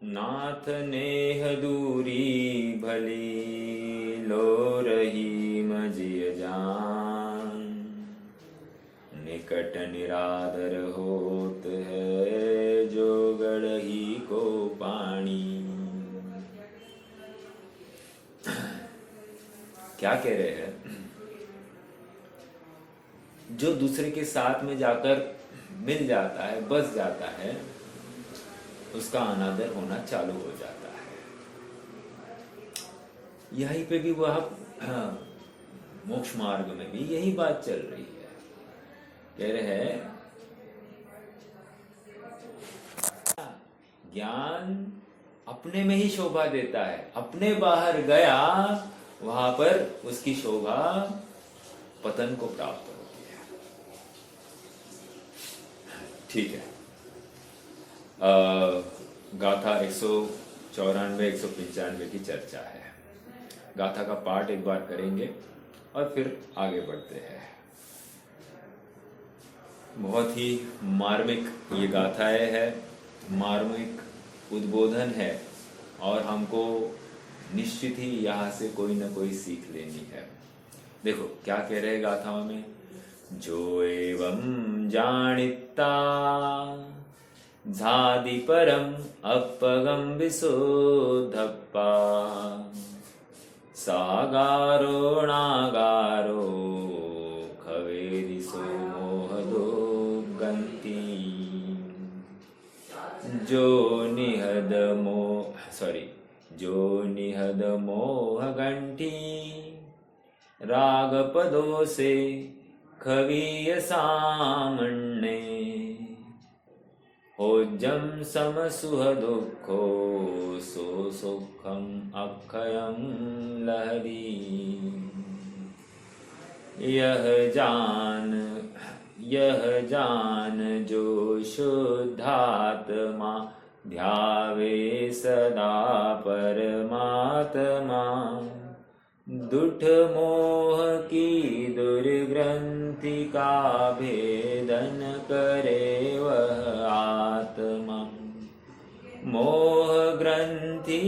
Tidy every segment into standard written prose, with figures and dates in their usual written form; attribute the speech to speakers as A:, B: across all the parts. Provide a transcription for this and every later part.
A: नाथ नेह दूरी भली, लो रही मजिय जान। निकट निरादर होत है, जो गढ़ही को पानी। क्या कह रहे हैं? जो दूसरे के साथ में जाकर मिल जाता है, बस जाता है, उसका अनादर होना चालू हो जाता है। यहीं पे भी वह मोक्ष मार्ग में भी यही बात चल रही है। कह रहे हैं ज्ञान अपने में ही शोभा देता है, अपने बाहर गया वहां पर उसकी शोभा पतन को प्राप्त होती है। ठीक है। गाथा 194 195 की चर्चा है। गाथा का पाठ एक बार करेंगे और फिर आगे बढ़ते हैं। बहुत ही मार्मिक ये गाथाएं है, मार्मिक उद्बोधन है और हमको निश्चित ही यहाँ से कोई ना कोई सीख लेनी है। देखो क्या कह रहे हैं गाथाओं में। जो एवं जानिता झादि परम अपगम विशोधप्पा, सागारो नागारो खवेदिसो मोहदो गंती। जो निहद मोह गंठी, राग पदों से खवीय सामने। होज्जम सम सुह दुखो, सो सुखम अक्षयम लहरी। यह जान जो शुद्धात्मा, ध्यावे सदा परमात्मा। दुठ मोह की दुर्ग्रंथि का भेदन करे वह आत्मा। मोह ग्रंथि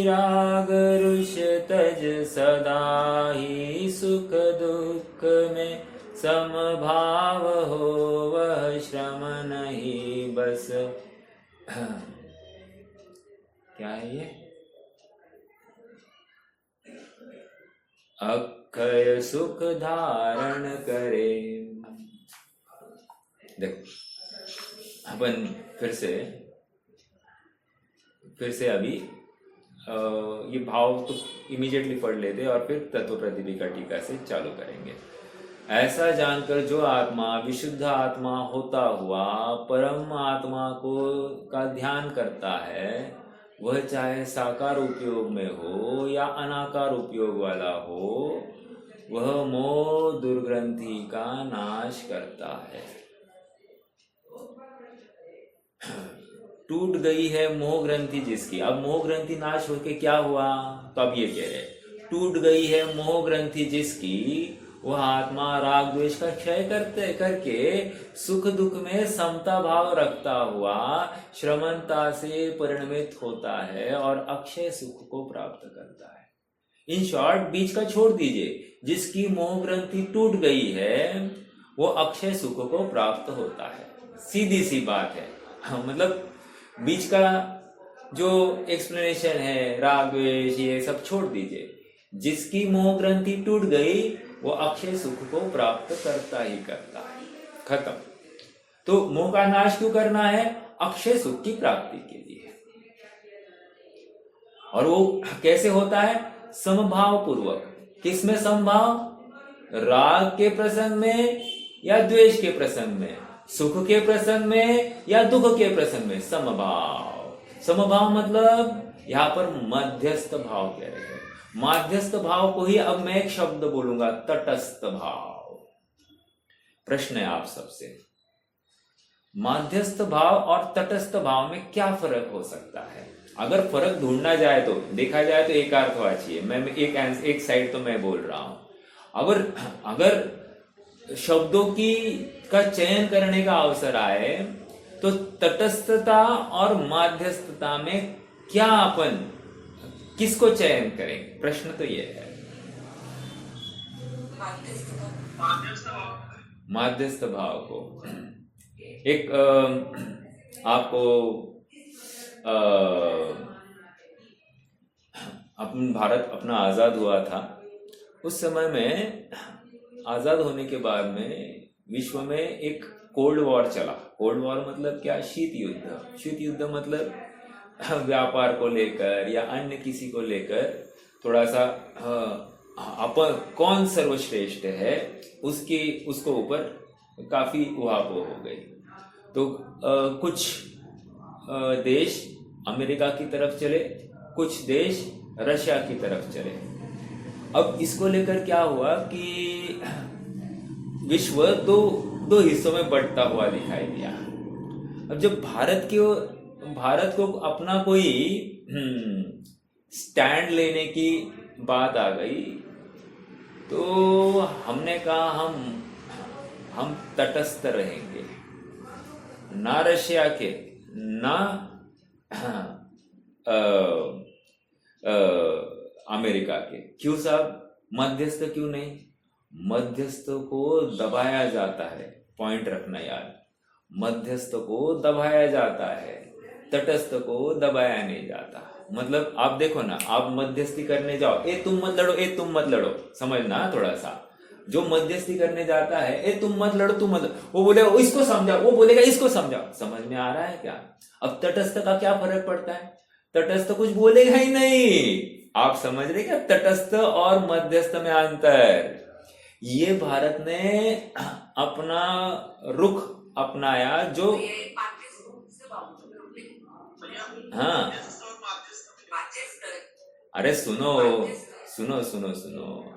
A: राग रुष तज, सदा ही सुख दुख में समभाव हो। वह श्रम नहीं बस क्या है ये? अक्षय सुख धारण करे। देख अपन फिर से अभी ये भाव तो इमीडिएटली पढ़ लेते और फिर तत्व प्रतिपिका टीका से चालू करेंगे। ऐसा जानकर जो आत्मा विशुद्ध आत्मा होता हुआ परम आत्मा का ध्यान करता है, वह चाहे साकार उपयोग में हो या अनाकार उपयोग वाला हो, वह मोह दुर्ग्रंथि का नाश करता है। टूट गई है मोह ग्रंथि जिसकी। अब मोह ग्रंथि नाश होके क्या हुआ? तो अब ये कह रहे, टूट गई है मोह ग्रंथि जिसकी, वह आत्मा राग द्वेष का क्षय करके सुख दुख में समता भाव रखता हुआ श्रमणता से परिणमित होता है और अक्षय सुख को प्राप्त करता है। इन शॉर्ट बीच का छोड़ दीजिए, जिसकी मोह ग्रंथि टूट गई है वो अक्षय सुख को प्राप्त होता है। सीधी सी बात है। मतलब बीच का जो एक्सप्लेनेशन है, राग द्वेष ये सब छोड़ दीजिए। जिसकी मोह ग्रंथि टूट गई वो अक्षय सुख को प्राप्त करता ही करता है। खत्म। तो मोह का नाश क्यों करना है? अक्षय सुख की प्राप्ति के लिए। और वो कैसे होता है? समभाव पूर्वक। किसमें समभाव? राग के प्रसंग में या द्वेष के प्रसंग में, सुख के प्रसंग में या दुख के प्रसंग में। समभाव। समभाव मतलब यहां पर मध्यस्थ भाव कह रहे हैं। माध्यस्थ भाव को ही अब मैं एक शब्द बोलूंगा, तटस्थ भाव। प्रश्न है आप सबसे, माध्यस्थ भाव और तटस्थ भाव में क्या फर्क हो सकता है? अगर फर्क ढूंढना जाए तो देखा जाए तो एक अर्थवाची है। मैं एक साइड तो मैं बोल रहा हूं। अगर शब्दों का चयन करने का अवसर आए तो तटस्थता और माध्यस्थता में क्या अपन किसको चयन करें? प्रश्न तो ये है। माध्यस्थ भाव को। एक आपको अपन भारत अपना आजाद हुआ था, उस समय में आजाद होने के बाद में विश्व में एक कोल्ड वॉर चला। कोल्ड वॉर मतलब क्या? शीत युद्ध। शीत युद्ध मतलब व्यापार को लेकर या अन्य किसी को लेकर थोड़ा सा अपन कौन सर्वश्रेष्ठ है उसकी उसको ऊपर काफी उहापोह हो गई। तो कुछ देश अमेरिका की तरफ चले, कुछ देश रशिया की तरफ चले। अब इसको लेकर क्या हुआ कि विश्व दो हिस्सों में बढ़ता हुआ दिखाई दिया। अब जब भारत को अपना कोई स्टैंड लेने की बात आ गई, तो हमने कहा हम तटस्थ रहेंगे, ना रशिया के ना अमेरिका के। क्यों साहब? मध्यस्थ क्यों नहीं? मध्यस्थ को दबाया जाता है, पॉइंट रखना यार, मध्यस्थ को दबाया जाता है, तटस्थ को दबाया नहीं जाता। मतलब आप देखो ना, आप मध्यस्थी करने जाओ, ए तुम मत लड़ो, ए तुम मत लड़ो, समझना थोड़ा सा। जो मध्यस्थी करने जाता है, ए तुम मत लड़ो, तुम मत, वो बोलेगा इसको समझाओ, वो बोलेगा इसको समझाओ। समझ में आ रहा है क्या? अब तटस्थ का क्या फर्क पड़ता है? तटस्थ कुछ बोलेगा ही नहीं। आप समझ रहे क्या तटस्थ और मध्यस्थ में अंतर? ये भारत ने अपना रुख अपनाया जो, हाँ, अरे सुनो सुनो सुनो सुनो,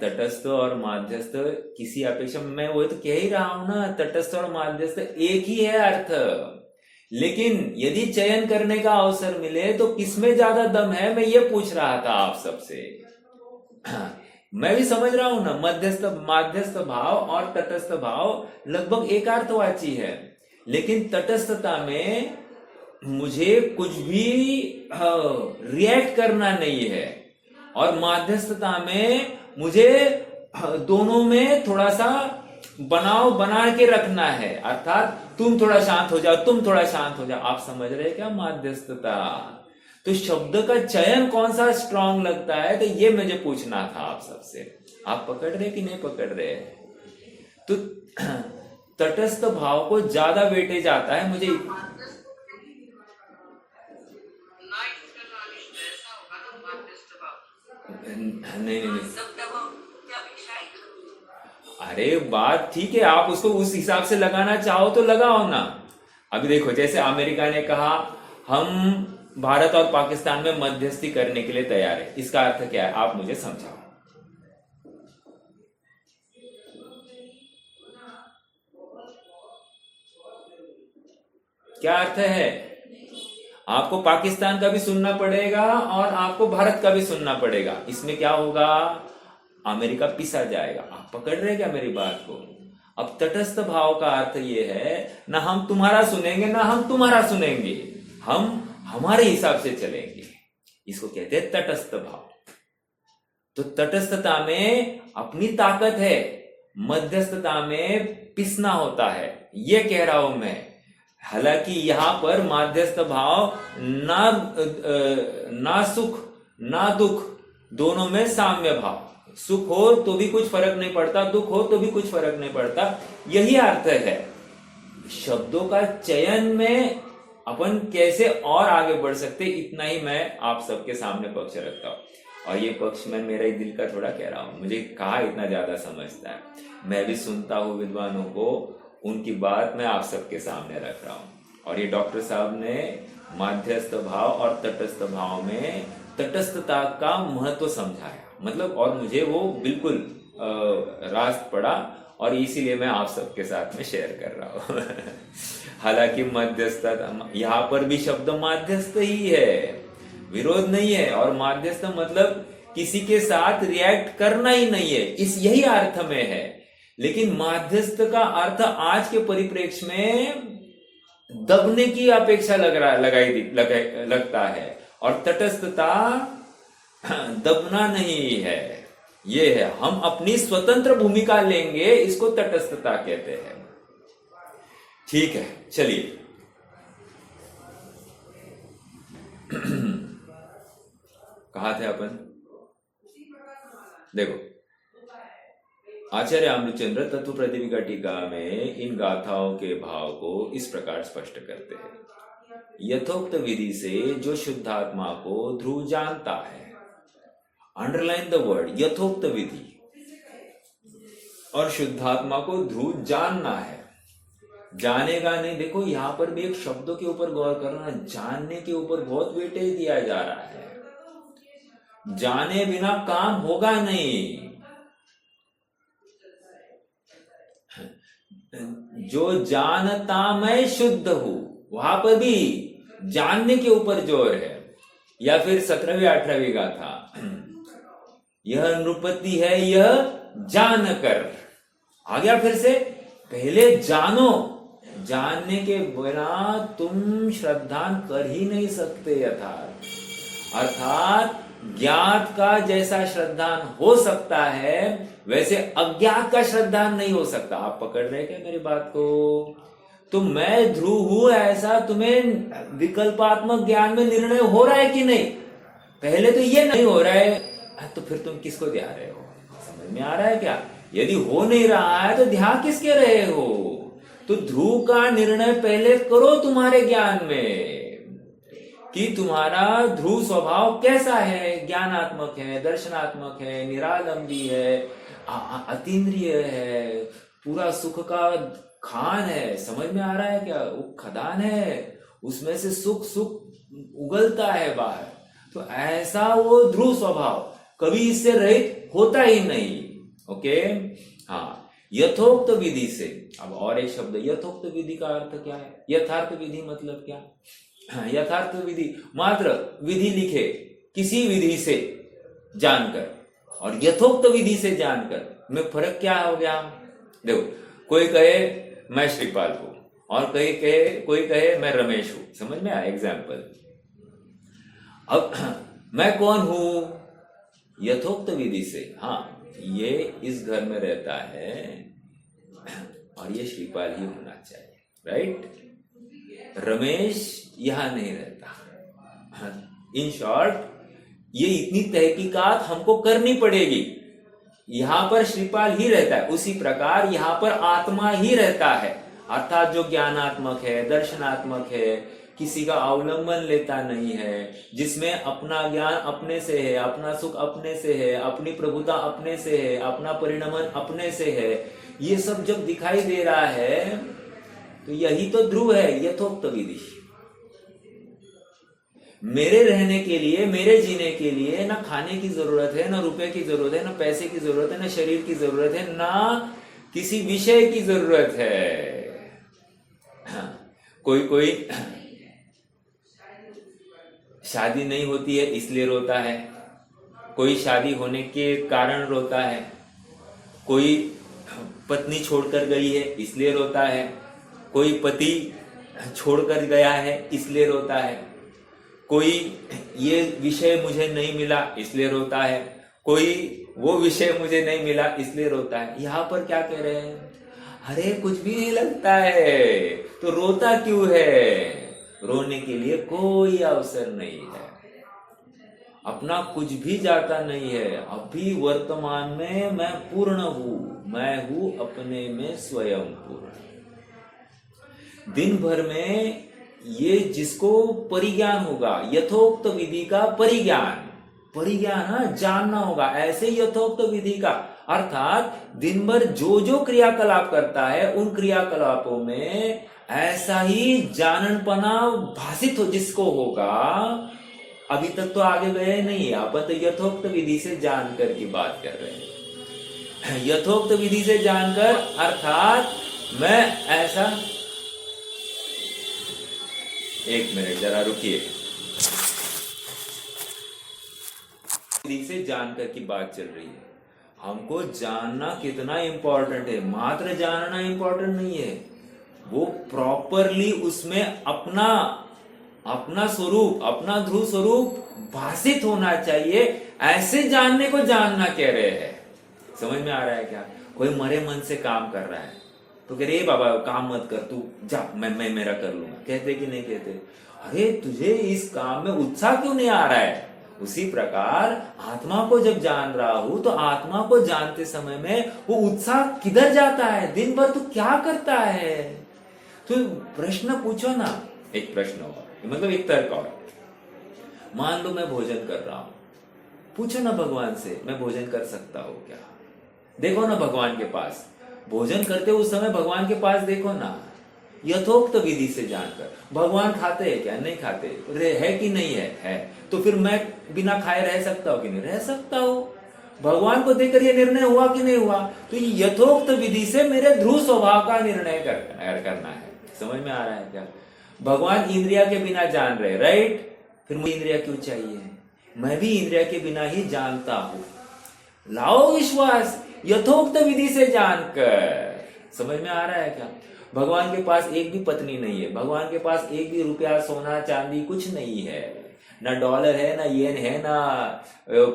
A: तटस्थ और माध्यस्थ किसी अपेक्षा, मैं वो तो कह ही रहा हूं ना, तटस्थ और माध्यस्थ एक ही है अर्थ। लेकिन यदि चयन करने का अवसर मिले तो किसमें ज्यादा दम है, मैं ये पूछ रहा था आप सबसे। मैं भी समझ रहा हूं ना, माध्यस्थ भाव और तटस्थ भाव लगभग एक अर्थवाची है, लेकिन तटस्थता में मुझे कुछ भी रिएक्ट करना नहीं है, और माध्यस्थता में मुझे दोनों में थोड़ा सा बना के रखना है। अर्थात तुम थोड़ा शांत हो जाओ, तुम थोड़ा शांत हो जाओ। आप समझ रहे क्या माध्यस्थता? तो शब्द का चयन कौन सा स्ट्रांग लगता है, तो ये मुझे पूछना था आप सबसे। आप पकड़ रहे कि नहीं पकड़ रहे? तो तटस्थ भाव को ज्यादा वेटेज आता है मुझे। नहीं, अरे बात ठीक है, आप उसको उस हिसाब से लगाना चाहो तो लगाओ ना। अभी देखो, जैसे अमेरिका ने कहा हम भारत और पाकिस्तान में मध्यस्थी करने के लिए तैयार है, इसका अर्थ क्या है? आप मुझे समझाओ। क्या अर्थ है? आपको पाकिस्तान का भी सुनना पड़ेगा और आपको भारत का भी सुनना पड़ेगा। इसमें क्या होगा? अमेरिका पिसा जाएगा। आप पकड़ रहे क्या मेरी बात को? अब तटस्थ भाव का अर्थ ये है, ना हम तुम्हारा सुनेंगे ना हम तुम्हारा सुनेंगे, हम हमारे हिसाब से चलेंगे। इसको कहते हैं तटस्थ भाव। तो तटस्थता में अपनी ताकत है, मध्यस्थता में पिसना होता है, ये कह रहा हूं मैं। हालांकि यहां पर माध्यस्थ भाव ना सुख ना दुख, दोनों में साम्य भाव। सुख हो तो भी कुछ फर्क नहीं पड़ता, दुख हो तो भी कुछ फर्क नहीं पड़ता, यही अर्थ है। शब्दों का चयन में अपन कैसे और आगे बढ़ सकते, इतना ही मैं आप सबके सामने पक्ष रखता हूं। और ये पक्ष मैं मेरे दिल का थोड़ा कह रहा हूं, मुझे कहा इतना ज्यादा समझता है, मैं भी सुनता हूं विद्वानों को, उनकी बात मैं आप सबके सामने रख रहा हूं। और ये डॉक्टर साहब ने माध्यस्थ भाव और तटस्थ भाव में तटस्थता का महत्व समझाया, मतलब, और मुझे वो बिल्कुल रास्त पड़ा, और इसीलिए मैं आप सबके साथ में शेयर कर रहा हूं। हालांकि मध्यस्थता, यहाँ पर भी शब्द माध्यस्थ ही है, विरोध नहीं है। और माध्यस्थ मतलब किसी के साथ रिएक्ट करना ही नहीं है, इस यही अर्थ में है। लेकिन माध्यस्थ का अर्थ आज के परिप्रेक्ष्य में दबने की अपेक्षा लगता है, और तटस्थता दबना नहीं है। ये है, हम अपनी स्वतंत्र भूमिका लेंगे, इसको तटस्थता कहते हैं। ठीक है, चलिए कहा थे अपन? देखो, आचार्य अमृतचंद्र तत्व प्रतिविका टीका में इन गाथाओं के भाव को इस प्रकार स्पष्ट करते हैं। यथोक्त विधि से जो शुद्धात्मा को ध्रुव जानता है, अंडरलाइन द वर्ड यथोक्त विधि, और शुद्धात्मा को ध्रुव जानना है, जानेगा नहीं। देखो यहां पर भी एक शब्दों के ऊपर गौर करना, जानने के ऊपर बहुत वेटेज दिया जा रहा है। जाने बिना काम होगा नहीं। जो जानता मैं शुद्ध हूं, वहां पर भी जानने के ऊपर जोर है। या फिर 17वीं 18वीं गाथा, यह नृपति है यह जानकर। आ गया फिर से, पहले जानो, जानने के बिना तुम श्रद्धान कर ही नहीं सकते यथार्थ। अर्थात ज्ञात का जैसा श्रद्धान हो सकता है, वैसे अज्ञात का श्रद्धान नहीं हो सकता। आप पकड़ रहे क्या मेरी बात को? तो मैं ध्रुव हूं ऐसा तुम्हें विकल्पात्मक ज्ञान में निर्णय हो रहा है कि नहीं? पहले तो ये नहीं हो रहा है, तो फिर तुम किसको ध्या रहे हो? समझ में आ रहा है क्या? यदि हो नहीं रहा है तो ध्यान किसके रहे हो? तो ध्रुव का निर्णय पहले करो तुम्हारे ज्ञान में कि तुम्हारा ध्रुव स्वभाव कैसा है। ज्ञानात्मक है, दर्शनात्मक है, निरालंबी है, अतीन्द्रिय है, पूरा सुख का खान है। समझ में आ रहा है क्या? वो खदान है, उसमें से सुख उगलता है बाहर। तो ऐसा वो ध्रुव स्वभाव कभी इससे रहित होता ही नहीं। ओके, हाँ। यथोक्त विधि से, अब और एक शब्द, यथोक्त विधि का अर्थ क्या है? यथार्थ विधि मतलब क्या? यथार्थ विधि मात्र विधि लिखे किसी विधि से जानकर, और यथोक्त विधि से जानकर में फर्क क्या हो गया? देखो, कोई कहे मैं श्रीपाल हूं, और कोई कहे मैं रमेश हूं। समझ में आया? एग्जाम्पल, अब मैं कौन हूं? यथोक्त विधि से, हाँ ये इस घर में रहता है और ये श्रीपाल ही होना चाहिए, राइट? रमेश यहां नहीं रहता। इन शॉर्ट, ये इतनी तहकीकात हमको करनी पड़ेगी। यहां पर श्रीपाल ही रहता है, उसी प्रकार यहां पर आत्मा ही रहता है, अर्थात जो ज्ञानात्मक है, दर्शनात्मक है, किसी का अवलंबन लेता नहीं है, जिसमें अपना ज्ञान अपने से है, अपना सुख अपने से है, अपनी प्रभुता अपने से है, अपना परिणमन अपने से है। ये सब जब दिखाई दे रहा है तो यही तो ध्रुव है, यथोक्त विधि। मेरे रहने के लिए, मेरे जीने के लिए ना खाने की जरूरत है, ना रुपए की जरूरत है, ना पैसे की जरूरत है, ना शरीर की जरूरत है, ना किसी विषय की जरूरत है। कोई शादी नहीं होती है इसलिए रोता है, कोई शादी होने के कारण रोता है, कोई पत्नी छोड़कर गई है इसलिए रोता है, कोई पति छोड़कर गया है इसलिए रोता है, कोई ये विषय मुझे नहीं मिला इसलिए रोता है, कोई वो विषय मुझे नहीं मिला इसलिए रोता है। यहाँ पर क्या कह रहे हैं? अरे कुछ भी नहीं लगता है तो रोता क्यों है? रोने के लिए कोई अवसर नहीं है, अपना कुछ भी जाता नहीं है। अभी वर्तमान में मैं पूर्ण हूं, मैं हूं अपने में स्वयं पूर्ण। दिन भर में ये जिसको परिज्ञान होगा, यथोक्त विधि का परिज्ञान, जानना होगा। ऐसे यथोक्त विधि का अर्थात दिन भर जो जो क्रियाकलाप करता है, उन क्रियाकलापों में ऐसा ही जाननपना भाषित हो जिसको होगा। अभी तक तो आगे गए नहीं, अपन तो यथोक्त विधि से जानकर की बात कर रहे हैं। यथोक्त विधि से जानकर अर्थात मैं ऐसा, एक मिनट जरा रुकिए, विधि से जानकर की बात चल रही है। हमको जानना कितना इंपॉर्टेंट है, मात्र जानना इंपॉर्टेंट नहीं है, वो प्रॉपरली उसमें अपना अपना स्वरूप, अपना ध्रुव स्वरूप भाषित होना चाहिए। ऐसे जानने को जानना कह रहे हैं। समझ में आ रहा है क्या? कोई मरे मन से काम कर रहा है तो कह रहे बाबा काम मत कर, तू जा, मैं मेरा कर लूंगा। कहते कि नहीं कहते? अरे तुझे इस काम में उत्साह क्यों नहीं आ रहा है? उसी प्रकार आत्मा को जब जान रहा हूं तो आत्मा को जानते समय में वो उत्साह किधर जाता है? दिन भर तू क्या करता है? तो प्रश्न पूछो ना, एक प्रश्न और, मतलब एक तर्क और। मान लो मैं भोजन कर रहा हूं, पूछो ना भगवान से, मैं भोजन कर सकता हूं क्या? देखो ना भगवान के पास, भोजन करते उस समय भगवान के पास देखो ना, यथोक्त विधि से जानकर। भगवान खाते हैं क्या? नहीं खाते। है कि नहीं है? तो फिर मैं बिना खाए रह सकता हूं कि नहीं रह सकता हूं? भगवान को देखकर ये निर्णय हुआ कि नहीं हुआ? तो ये यथोक्त विधि से मेरे ध्रुव स्वभाव का निर्णय करना है। समझ में आ रहा है क्या? भगवान इंद्रिया के बिना जान रहे, राइट? फिर मुझे इंद्रिया क्यों चाहिए? मैं भी इंद्रिया के बिना ही जानता हूं। लाओ विश्वास यथोक्त विधि से जानकर। समझ में आ रहा है क्या? भगवान के पास एक भी पत्नी नहीं है, भगवान के पास एक भी रुपया, सोना, चांदी कुछ नहीं है, ना डॉलर है, ना येन है, ना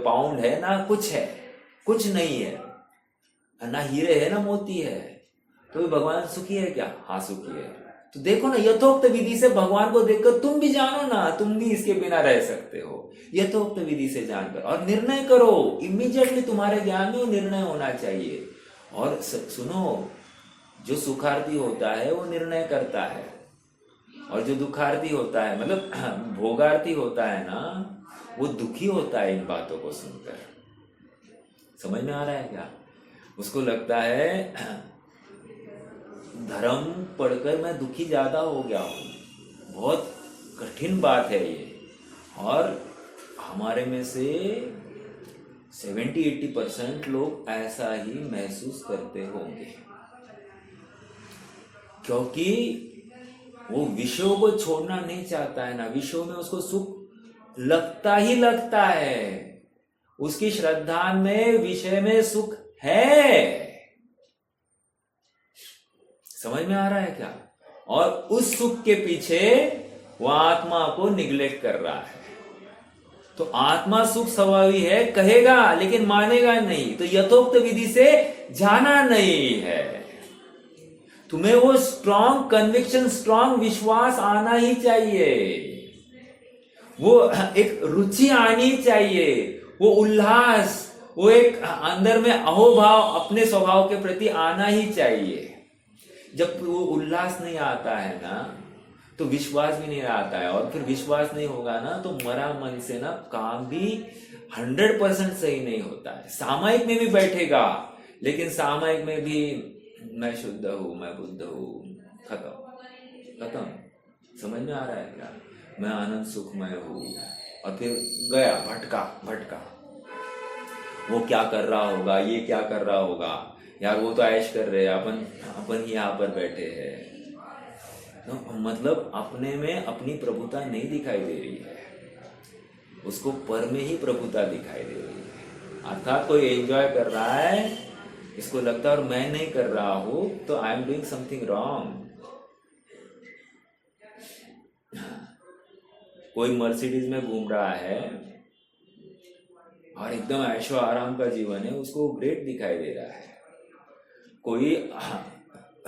A: पाउंड है, ना कुछ है, कुछ नहीं है, ना हीरे है, ना मोती है। तो भगवान सुखी है क्या? हाँ सुखी है। तो देखो ना, यथोक्त विधि से भगवान को देखकर तुम भी जानो ना, तुम भी इसके बिना रह सकते हो। यथोक्त विधि से जानकर और निर्णय करो। इमीडिएटली तुम्हारे ज्ञान में वो निर्णय होना चाहिए। और सुनो, जो सुखार्थी होता है वो निर्णय करता है, और जो दुखार्थी होता है, मतलब भोगार्थी होता है ना, वो दुखी होता है इन बातों को सुनकर। समझ में आ रहा है क्या? उसको लगता है धर्म पढ़कर मैं दुखी ज्यादा हो गया हूं। बहुत कठिन बात है ये। और हमारे में से 70-80% लोग ऐसा ही महसूस करते होंगे, क्योंकि वो विषयों को छोड़ना नहीं चाहता है ना। विषयों में उसको सुख लगता ही लगता है। उसकी श्रद्धा में विषय में सुख है। समझ में आ रहा है क्या? और उस सुख के पीछे वो आत्मा को निग्लेक्ट कर रहा है। तो आत्मा सुख स्वभावी है कहेगा, लेकिन मानेगा नहीं। तो यथोक्त विधि से जाना नहीं है। तुम्हें वो स्ट्रांग कन्विक्शन, स्ट्रांग विश्वास आना ही चाहिए। वो एक रुचि आनी चाहिए, वो उल्लास, वो एक अंदर में अहोभाव अपने स्वभाव के प्रति आना ही चाहिए। जब वो उल्लास नहीं आता है ना, तो विश्वास भी नहीं आता है। और फिर विश्वास नहीं होगा ना, तो मरा मन से ना काम भी 100% सही नहीं होता है। सामायिक में भी बैठेगा, लेकिन सामायिक में भी मैं शुद्ध हूं, मैं बुद्ध हूं, खत्म। समझ में आ रहा है क्या? मैं आनंद सुखमय हूं, और फिर गया भटका। वो क्या कर रहा होगा, ये क्या कर रहा होगा, यार वो तो ऐश कर रहे हैं, अपन ही यहाँ पर बैठे हैं। तो मतलब अपने में अपनी प्रभुता नहीं दिखाई दे रही है, उसको पर में ही प्रभुता दिखाई दे रही है। अर्थात कोई एंजॉय कर रहा है, इसको लगता है और मैं नहीं कर रहा हूं, तो I am doing something wrong. कोई मर्सिडीज में घूम रहा है और एकदम ऐशो आराम का जीवन है, उसको ग्रेट दिखाई दे रहा है। कोई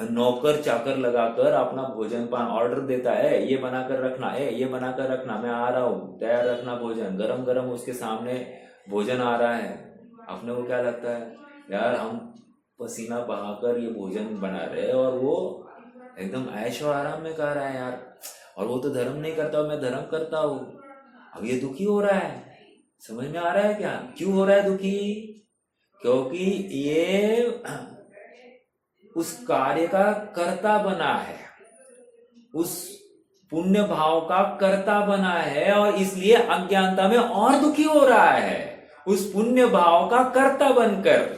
A: नौकर चाकर लगाकर अपना भोजन पान ऑर्डर देता है, ये बनाकर रखना है, ये बनाकर रखना, मैं आ रहा हूँ, तैयार रखना भोजन, गरम गरम उसके सामने भोजन आ रहा है। अपने को क्या लगता है, यार हम पसीना बहाकर ये भोजन बना रहे हैं और वो एकदम ऐशो आराम में कर रहा है यार। और वो तो धर्म नहीं करता, मैं धर्म करता हूँ। अब ये दुखी हो रहा है। समझ में आ रहा है क्या? क्यों हो रहा है दुखी? क्योंकि ये उस कार्य का कर्ता बना है, उस पुण्य भाव का कर्ता बना है, और इसलिए अज्ञानता में और दुखी हो रहा है उस पुण्य भाव का कर्ता बनकर।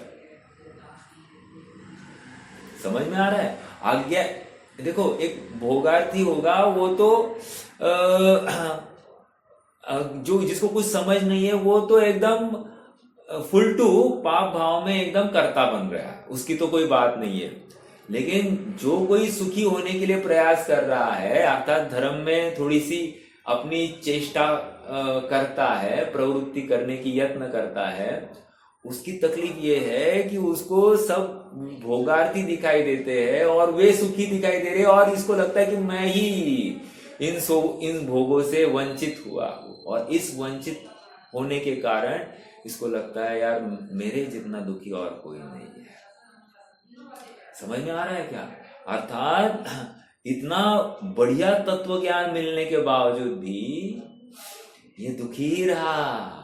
A: समझ में आ रहा है? आज्ञा देखो, एक भोगार्थी होगा, वो तो जो जिसको कुछ समझ नहीं है, वो तो एकदम फुल टू पाप भाव में एकदम कर्ता बन रहा है, उसकी तो कोई बात नहीं है। लेकिन जो कोई सुखी होने के लिए प्रयास कर रहा है, अर्थात धर्म में थोड़ी सी अपनी चेष्टा करता है, प्रवृत्ति करने की यत्न करता है, उसकी तकलीफ ये है कि उसको सब भोगार्थी दिखाई देते हैं और वे सुखी दिखाई दे रहे हैं, और इसको लगता है कि मैं ही इन भोगों से वंचित हुआ हूं। और इस वंचित होने के कारण इसको लगता है यार मेरे जितना दुखी और कोई नहीं है। समझ में आ रहा है क्या? अर्थात इतना बढ़िया तत्व ज्ञान मिलने के बावजूद भी ये दुखी ही रहा।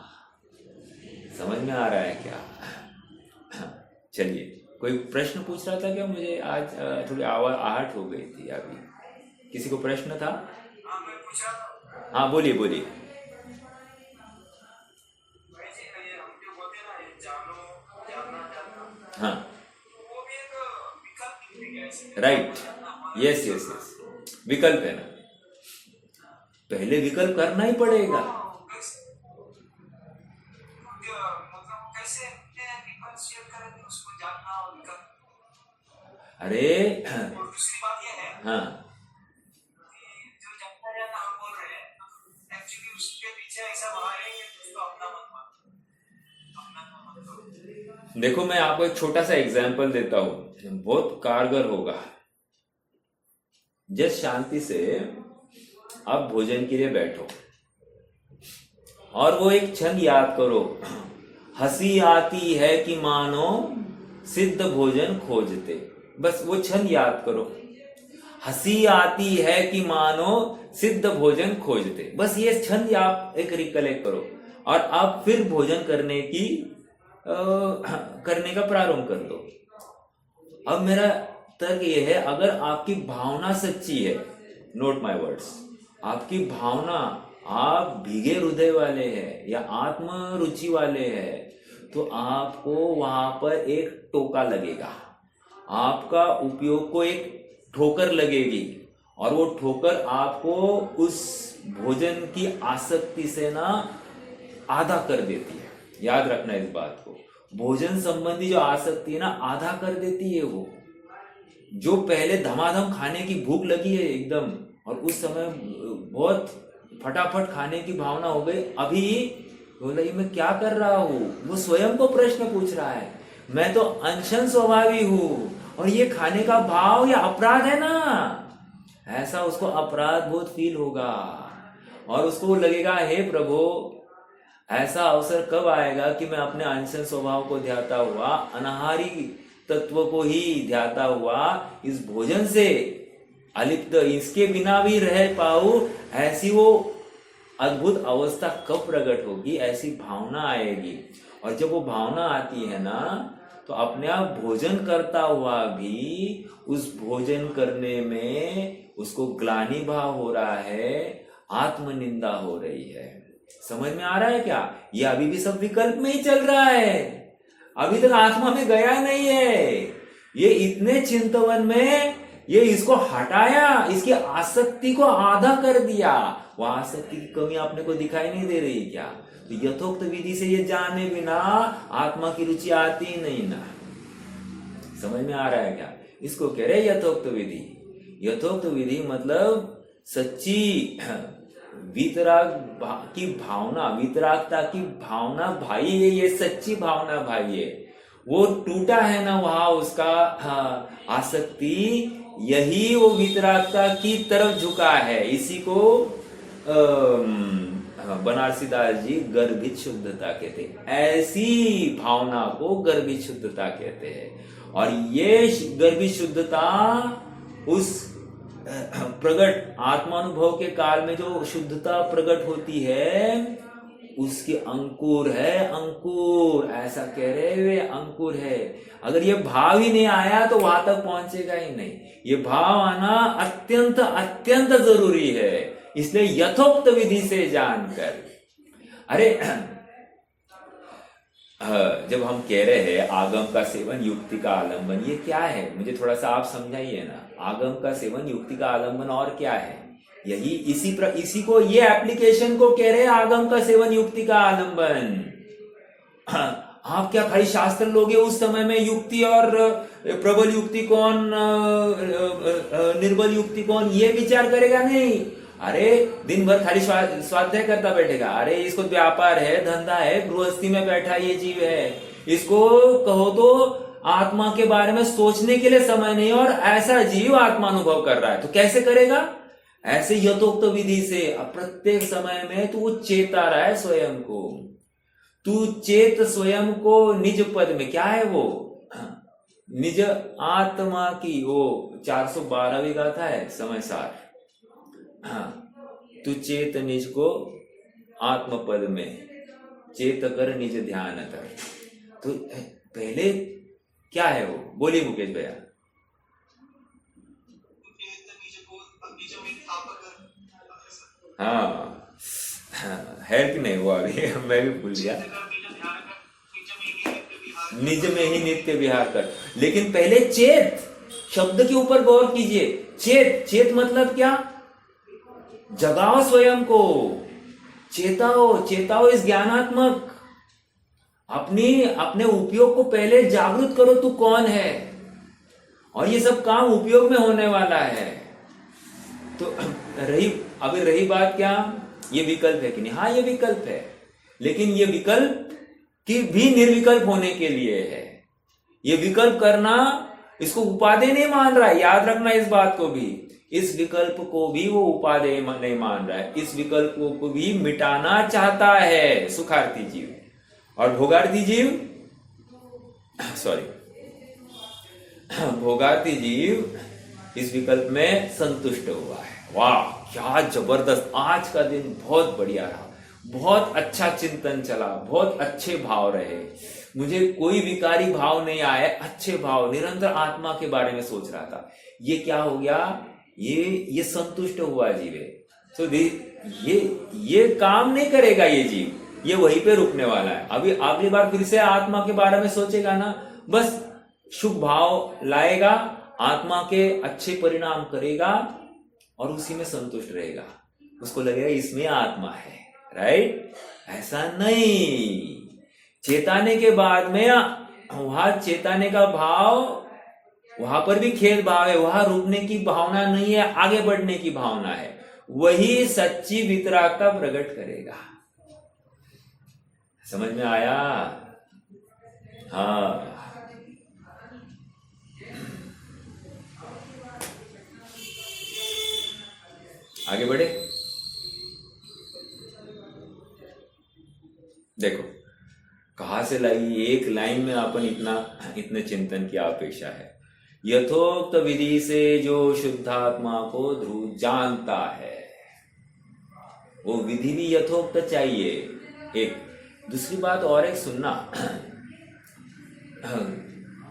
A: समझ में आ रहा है क्या? चलिए, कोई प्रश्न पूछ रहा था क्या मुझे? आज थोड़ी आहट हो गई थी अभी। किसी को प्रश्न था? हाँ बोलिए बोलिए। हाँ राइट, यस यस यस, विकल्प है ना। पहले विकल्प करना ही पड़ेगा। अरे दूसरी बात यह है, हाँ, जो जानता जानता हम बोल रहे हैं, एक्चुअली उसके पीछे ऐसा भाव है कि उसको अपना मत मानो। देखो मैं आपको एक छोटा सा एग्जाम्पल देता हूं, बहुत कारगर होगा। जस्ट शांति से आप भोजन के लिए बैठो और वो एक क्षण याद करो, हंसी आती है कि मानो सिद्ध भोजन खोजते। बस वो क्षण याद करो, हंसी आती है कि मानो सिद्ध भोजन खोजते। बस ये क्षण आप एक रिकलेक्ट करो और आप फिर भोजन करने का प्रारंभ कर दो। अब मेरा तर्क ये है, अगर आपकी भावना सच्ची है, नोट माय वर्ड्स, आपकी भावना, आप भीगे हृदय वाले हैं या आत्म रुचि वाले हैं, तो आपको वहां पर एक टोका लगेगा, आपका उपयोग को एक ठोकर लगेगी और वो ठोकर आपको उस भोजन की आसक्ति से ना आधा कर देती है। याद रखना इस बात को, भोजन संबंधी जो आसक्ति है ना आधा कर देती है। वो जो पहले धमाधम खाने की भूख लगी है एकदम, और उस समय बहुत फटाफट खाने की भावना हो गई, अभी बोला ये मैं क्या कर रहा हूं, वो स्वयं को प्रश्न पूछ रहा है, मैं तो अनशन स्वभावी हूं और ये खाने का भाव या अपराध है ना, ऐसा उसको अपराध बहुत फील होगा और उसको लगेगा हे प्रभु, ऐसा अवसर कब आएगा कि मैं अपने अनशन स्वभाव को ध्याता हुआ, अनाहारी तत्व को ही ध्याता हुआ इस भोजन से अलिप्त, इसके बिना भी रह पाऊं, ऐसी वो अद्भुत अवस्था कब प्रकट होगी, ऐसी भावना आएगी। और जब वो भावना आती है ना, तो अपने आप भोजन करता हुआ भी उस भोजन करने में उसको ग्लानि भाव हो रहा है, आत्मनिंदा हो रही है। समझ में आ रहा है क्या? ये अभी भी सब विकल्प में ही चल रहा है, अभी तक आत्मा में गया नहीं है। ये इतने चिंतवन में ये इसको हटाया, इसकी आसक्ति को आधा कर दिया। वो आसक्ति की कमी आपने को दिखाई नहीं दे रही क्या? तो यथोक्त विधि से ये जाने बिना आत्मा की रुचि आती ही नहीं ना। समझ में आ रहा है क्या? इसको कह रहे यथोक्त विधि। यथोक्त विधि मतलब सच्ची वितराग की भावना, वितरागता की भावना भाई है, ये सच्ची भावना भाई है। वो टूटा है ना वहां उसका आसक्ति, यही वो वितरागता की तरफ झुका है। इसी को बनारसी दास जी गर्भित शुद्धता कहते हैं। ऐसी भावना को गर्भित शुद्धता कहते हैं। और ये गर्भित शुद्धता उस प्रगट आत्मानुभव के काल में जो शुद्धता प्रकट होती है, उसके अंकुर है। अंकुर ऐसा कह रहे वे अंकुर है। अगर ये भाव ही नहीं आया तो वहां तक पहुंचेगा ही नहीं। ये भाव आना अत्यंत अत्यंत जरूरी है। इसलिए यथोक्त विधि से जानकर, अरे जब हम कह रहे हैं आगम का सेवन युक्ति का आलंबन, ये क्या है मुझे थोड़ा सा आप समझाइए ना। आगम का सेवन युक्ति का आलंबन और क्या है? यही इसी को ये एप्लीकेशन को कह रहे हैं आगम का सेवन युक्ति का आलंबन। आप क्या खाली शास्त्र लोगे उस समय में युक्ति और प्रबल युक्ति कौन, निर्बल युक्ति कौन, ये विचार करेगा नहीं। अरे दिन भर खाली स्वाध्याय करता बैठेगा। अरे इसको व्यापार है, धंधा है, गृहस्थी में बैठा ये जीव है, इसको कहो तो आत्मा के बारे में सोचने के लिए समय नहीं, और ऐसा जीव आत्मा अनुभव कर रहा है तो कैसे करेगा? ऐसे यथोक्त विधि से प्रत्येक समय में तू चेता रहा है स्वयं को, तू चेत स्वयं को निज पद में। क्या है वो? निज आत्मा की, वो 412वीं गाथा है समय सार। तू चेत निज को आत्म पद में, चेत कर निज ध्यान कर। तो पहले क्या है वो? बोलिए मुकेश भैया। हाँ, है कि नहीं वो? अभी मैं भी भूल गया। निज में ही नित्य विहार कर। लेकिन पहले चेत शब्द के ऊपर गौर कीजिए। चेत, चेत मतलब क्या? जगाओ स्वयं को, चेताओ, चेताओ इस ज्ञानात्मक अपने उपयोग को पहले जागृत करो, तू कौन है, और ये सब काम उपयोग में होने वाला है। तो रही बात क्या? ये विकल्प है कि नहीं? हाँ, ये विकल्प है, लेकिन ये विकल्प की भी निर्विकल्प होने के लिए है। ये विकल्प करना, इसको उपादेय नहीं मान रहा है, याद रखना इस बात को भी। इस विकल्प को भी वो उपादेय नहीं मान रहा है, इस विकल्प को भी मिटाना चाहता है सुखार्थी जीव। और भोगार्थी जीव, भोगार्थी जीव इस विकल्प में संतुष्ट हुआ है। वाह, क्या जबरदस्त! आज का दिन बहुत बढ़िया रहा, बहुत अच्छा चिंतन चला, बहुत अच्छे भाव रहे, मुझे कोई विकारी भाव नहीं आए, अच्छे भाव, निरंतर आत्मा के बारे में सोच रहा था। ये क्या हो गया? ये संतुष्ट हुआ जीव है। तो ये काम नहीं करेगा ये जीव, ये वहीं पे रुकने वाला है। अभी अगली बार फिर से आत्मा के बारे में सोचेगा ना, बस शुभ भाव लाएगा, आत्मा के अच्छे परिणाम करेगा और उसी में संतुष्ट रहेगा। उसको लगेगा इसमें आत्मा है, राइट? ऐसा नहीं। चेताने के बाद में वहां चेताने का भाव, वहां पर भी खेल भाव है, वहां रुकने की भावना नहीं है, आगे बढ़ने की भावना है। वही सच्ची वितरागता प्रकट करेगा। समझ में आया? हाँ, आगे बढ़े। देखो कहां से लाई, एक लाइन में अपन इतने चिंतन की अपेक्षा है। यथोक्त विधि से जो शुद्धात्मा को ध्रुव जानता है, वो विधि भी यथोक्त चाहिए। एक दूसरी बात और एक सुनना,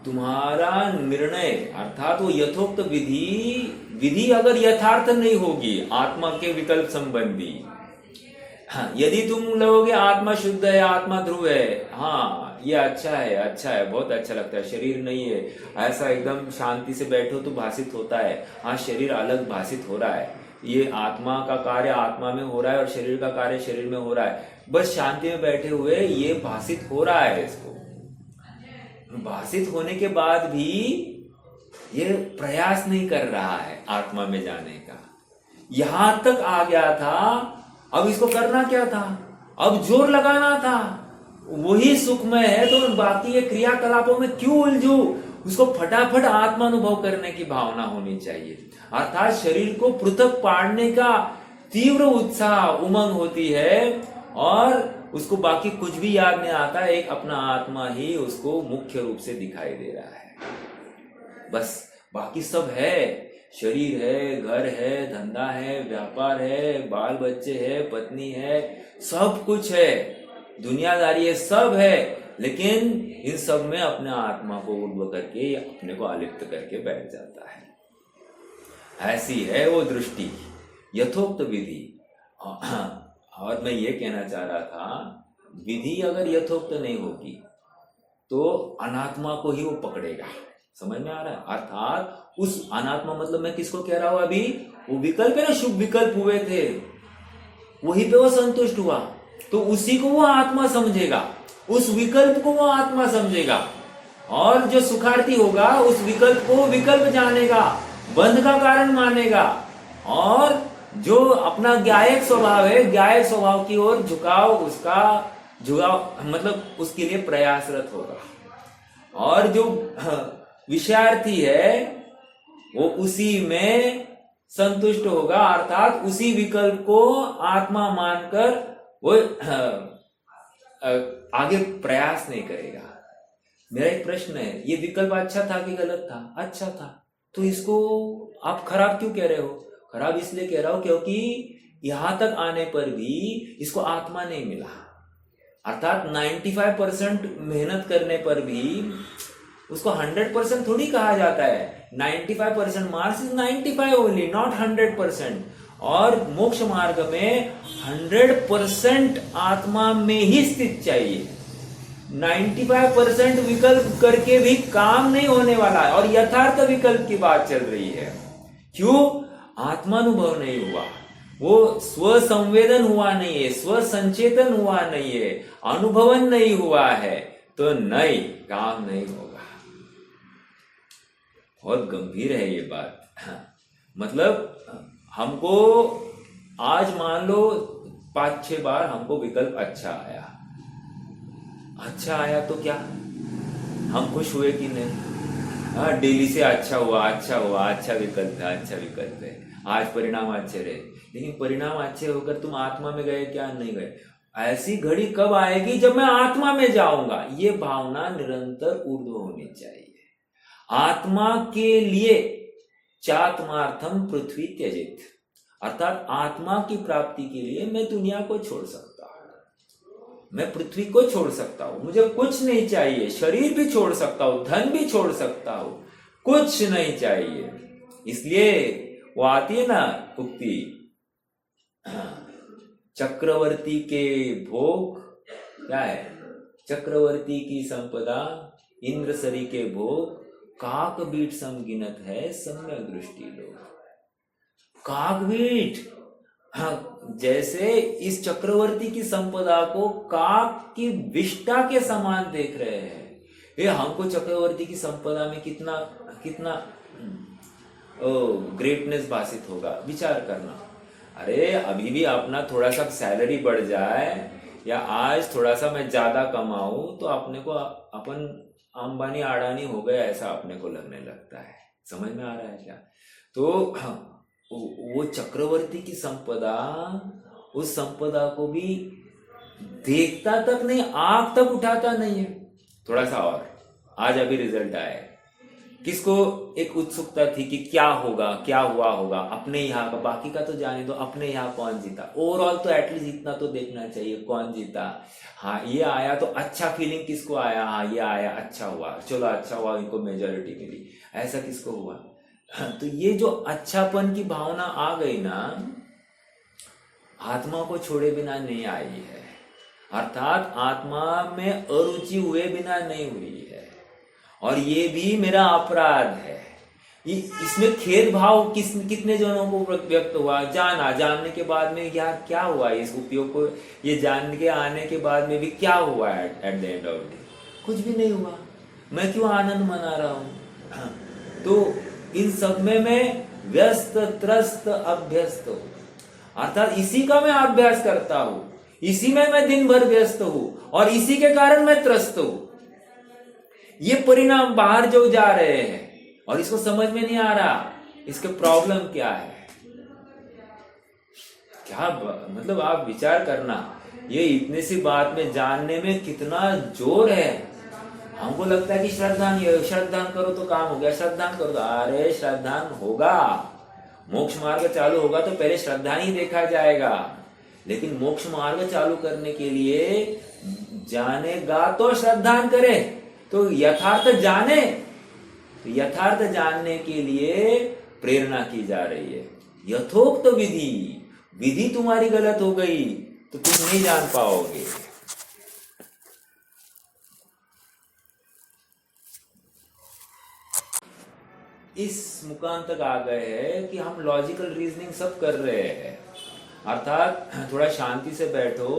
A: तुम्हारा निर्णय अर्थात वो यथोक्त विधि अगर यथार्थ नहीं होगी आत्मा के विकल्प संबंधी, हाँ, यदि तुम लोगे आत्मा शुद्ध है, आत्मा ध्रुव है, हाँ ये अच्छा है, बहुत अच्छा लगता है, शरीर नहीं है, ऐसा एकदम शांति से बैठो तो भाषित होता है, हाँ शरीर अलग भाषित हो रहा है, ये आत्मा का कार्य आत्मा में हो रहा है और शरीर का कार्य शरीर में हो रहा है, बस शांति में बैठे हुए ये भाषित हो रहा है। इसको भाषित होने के बाद भी ये प्रयास नहीं कर रहा है आत्मा में जाने का, यहां तक आ गया था। अब इसको करना क्या था? अब जोर लगाना था, वही सुखमय है तो बाकी ये क्रियाकलापों में क्यों उलझू? उसको फटाफट आत्मानुभव करने की भावना होनी चाहिए, अर्थात शरीर को पृथक पाड़ने का तीव्र उत्साह उमंग होती है और उसको बाकी कुछ भी याद नहीं आता, एक अपना आत्मा ही उसको मुख्य रूप से दिखाई दे रहा है। बस बाकी सब है, शरीर है, घर है, धंधा है, व्यापार है, बाल बच्चे है, पत्नी है, सब कुछ है, दुनियादारी है, सब है, लेकिन इन सब में अपने आत्मा को उर्व करके अपने को अलिप्त करके बैठ जाता है। ऐसी है वो दृष्टि, यथोक्त विधि। और मैं ये कहना चाह रहा था, विधि अगर यथोक्त नहीं होगी तो अनात्मा को ही वो पकड़ेगा। समझ में आ रहा है? अर्थात उस अनात्मा मतलब मैं किसको कह रहा हूं अभी? वो विकल्प है ना, शुभ विकल्प हुए थे, वहीं पे वो संतुष्ट हुआ तो उसी को वो आत्मा समझेगा, उस विकल्प को वो आत्मा समझेगा। और जो सुखार्थी होगा उस विकल्प को विकल्प जानेगा, बंध का कारण मानेगा, और जो अपना ज्ञायक स्वभाव है, ज्ञायक स्वभाव की ओर झुकाव मतलब उसके लिए प्रयासरत होगा। और जो विषयार्थी है वो उसी में संतुष्ट होगा, अर्थात उसी विकल्प को आत्मा मानकर वो आगे प्रयास नहीं करेगा। मेरा एक प्रश्न है, ये विकल्प अच्छा था कि गलत था? अच्छा था, तो इसको आप खराब क्यों कह रहे हो? खराब इसलिए कह रहा हूं क्योंकि यहां तक आने पर भी इसको आत्मा नहीं मिला, अर्थात 95% मेहनत करने पर भी उसको 100% थोड़ी कहा जाता है। 95% मार्क्स इज 95 ओनली, नॉट 100%। और मोक्ष मार्ग में 100% आत्मा में ही स्थित चाहिए। 95% विकल्प करके भी काम नहीं होने वाला है, और यथार्थ विकल्प की बात चल रही है। क्यों? आत्मानुभव नहीं हुआ, वो स्व संवेदन हुआ नहीं है, स्व संचेतन हुआ नहीं है, अनुभवन नहीं हुआ है, तो नहीं, काम नहीं होगा। बहुत गंभीर है ये बात। मतलब हमको आज मान लो 5-6 बार हमको विकल्प अच्छा आया, अच्छा आया तो क्या हम खुश हुए कि नहीं? हाँ, डेली से अच्छा हुआ, अच्छा हुआ, अच्छा विकल्प है, अच्छा विकल्प है, आज परिणाम अच्छे रहे। लेकिन परिणाम अच्छे होकर तुम आत्मा में गए क्या? नहीं गए। ऐसी घड़ी कब आएगी जब मैं आत्मा में जाऊंगा? ये भावना निरंतर ऊर्ध्व होनी चाहिए। आत्मा के लिए चात्मार्थम पृथ्वी त्यजित, अर्थात आत्मा की प्राप्ति के लिए मैं दुनिया को छोड़ सकता हूं, मैं पृथ्वी को छोड़ सकता हूं, मुझे कुछ नहीं चाहिए, शरीर भी छोड़ सकता हूं, धन भी छोड़ सकता हूं, कुछ नहीं चाहिए। इसलिए वो आती है ना उक्ति, चक्रवर्ती के भोग क्या है? चक्रवर्ती की संपदा इंद्रसरी के भोग, काक बीट समगिनत है सम्यक दृष्टि लोग। काक बीट, जैसे इस चक्रवर्ती की संपदा को काक की विष्टा के समान देख रहे हैं। ये हमको चक्रवर्ती की संपदा में कितना कितना ग्रेटनेस भाषित होगा, विचार करना। अरे अभी भी अपना थोड़ा सा सैलरी बढ़ जाए, या आज थोड़ा सा मैं ज्यादा कमाऊं, तो अपने को अपन अंबानी अडानी हो गया ऐसा अपने को लगने लगता है। समझ में आ रहा है क्या? तो वो चक्रवर्ती की संपदा, उस संपदा को भी देखता तक नहीं, आंख तक उठाता नहीं है। थोड़ा सा और, आज अभी रिजल्ट आया, किसको एक उत्सुकता थी कि क्या होगा, क्या हुआ होगा अपने यहाँ का, बाकी का तो जाने दो, अपने यहाँ कौन जीता, ओवरऑल तो एटलीस्ट इतना तो देखना चाहिए कौन जीता। हाँ ये आया तो अच्छा फीलिंग किसको आया? हाँ ये आया, अच्छा हुआ, चलो अच्छा हुआ, इनको मेजोरिटी मिली, ऐसा किसको हुआ? तो ये जो अच्छापन की भावना आ गई ना, आत्मा को छोड़े बिना नहीं आई है, अर्थात आत्मा में अरुचि हुए बिना नहीं हुई है। और ये भी मेरा अपराध है। इसमें खेद भाव कितने जनों को व्यक्त हुआ? जानने के बाद में यार क्या हुआ, इस उपयोग को ये जान के आने के बाद में भी क्या हुआ? At the end of day कुछ भी नहीं हुआ। मैं क्यों आनंद मना रहा हूं? तो इन सब में मैं व्यस्त त्रस्त अभ्यस्त हूं, अर्थात इसी का मैं अभ्यास करता हूं, इसी में मैं दिन भर व्यस्त हूं, और इसी के कारण मैं त्रस्त हूं। ये परिणाम बाहर जो जा रहे हैं और इसको समझ में नहीं आ रहा, इसके प्रॉब्लम क्या है? क्या मतलब आप विचार करना, ये इतने सी बात में जानने में कितना जोर है। हमको लगता है कि श्रद्धान करो तो काम हो गया, श्रद्धान करो तो, अरे श्रद्धान होगा, मोक्ष मार्ग चालू होगा तो पहले श्रद्धान ही देखा जाएगा। लेकिन मोक्ष मार्ग चालू करने के लिए जानेगा तो श्रद्धान करे, तो यथार्थ जाने, तो यथार्थ जानने के लिए प्रेरणा की जा रही है। यथोक्त विधि तुम्हारी गलत हो गई तो तुम नहीं जान पाओगे। इस मुकाम तक आ गए हैं कि हम लॉजिकल रीजनिंग सब कर रहे हैं, अर्थात थोड़ा शांति से बैठो,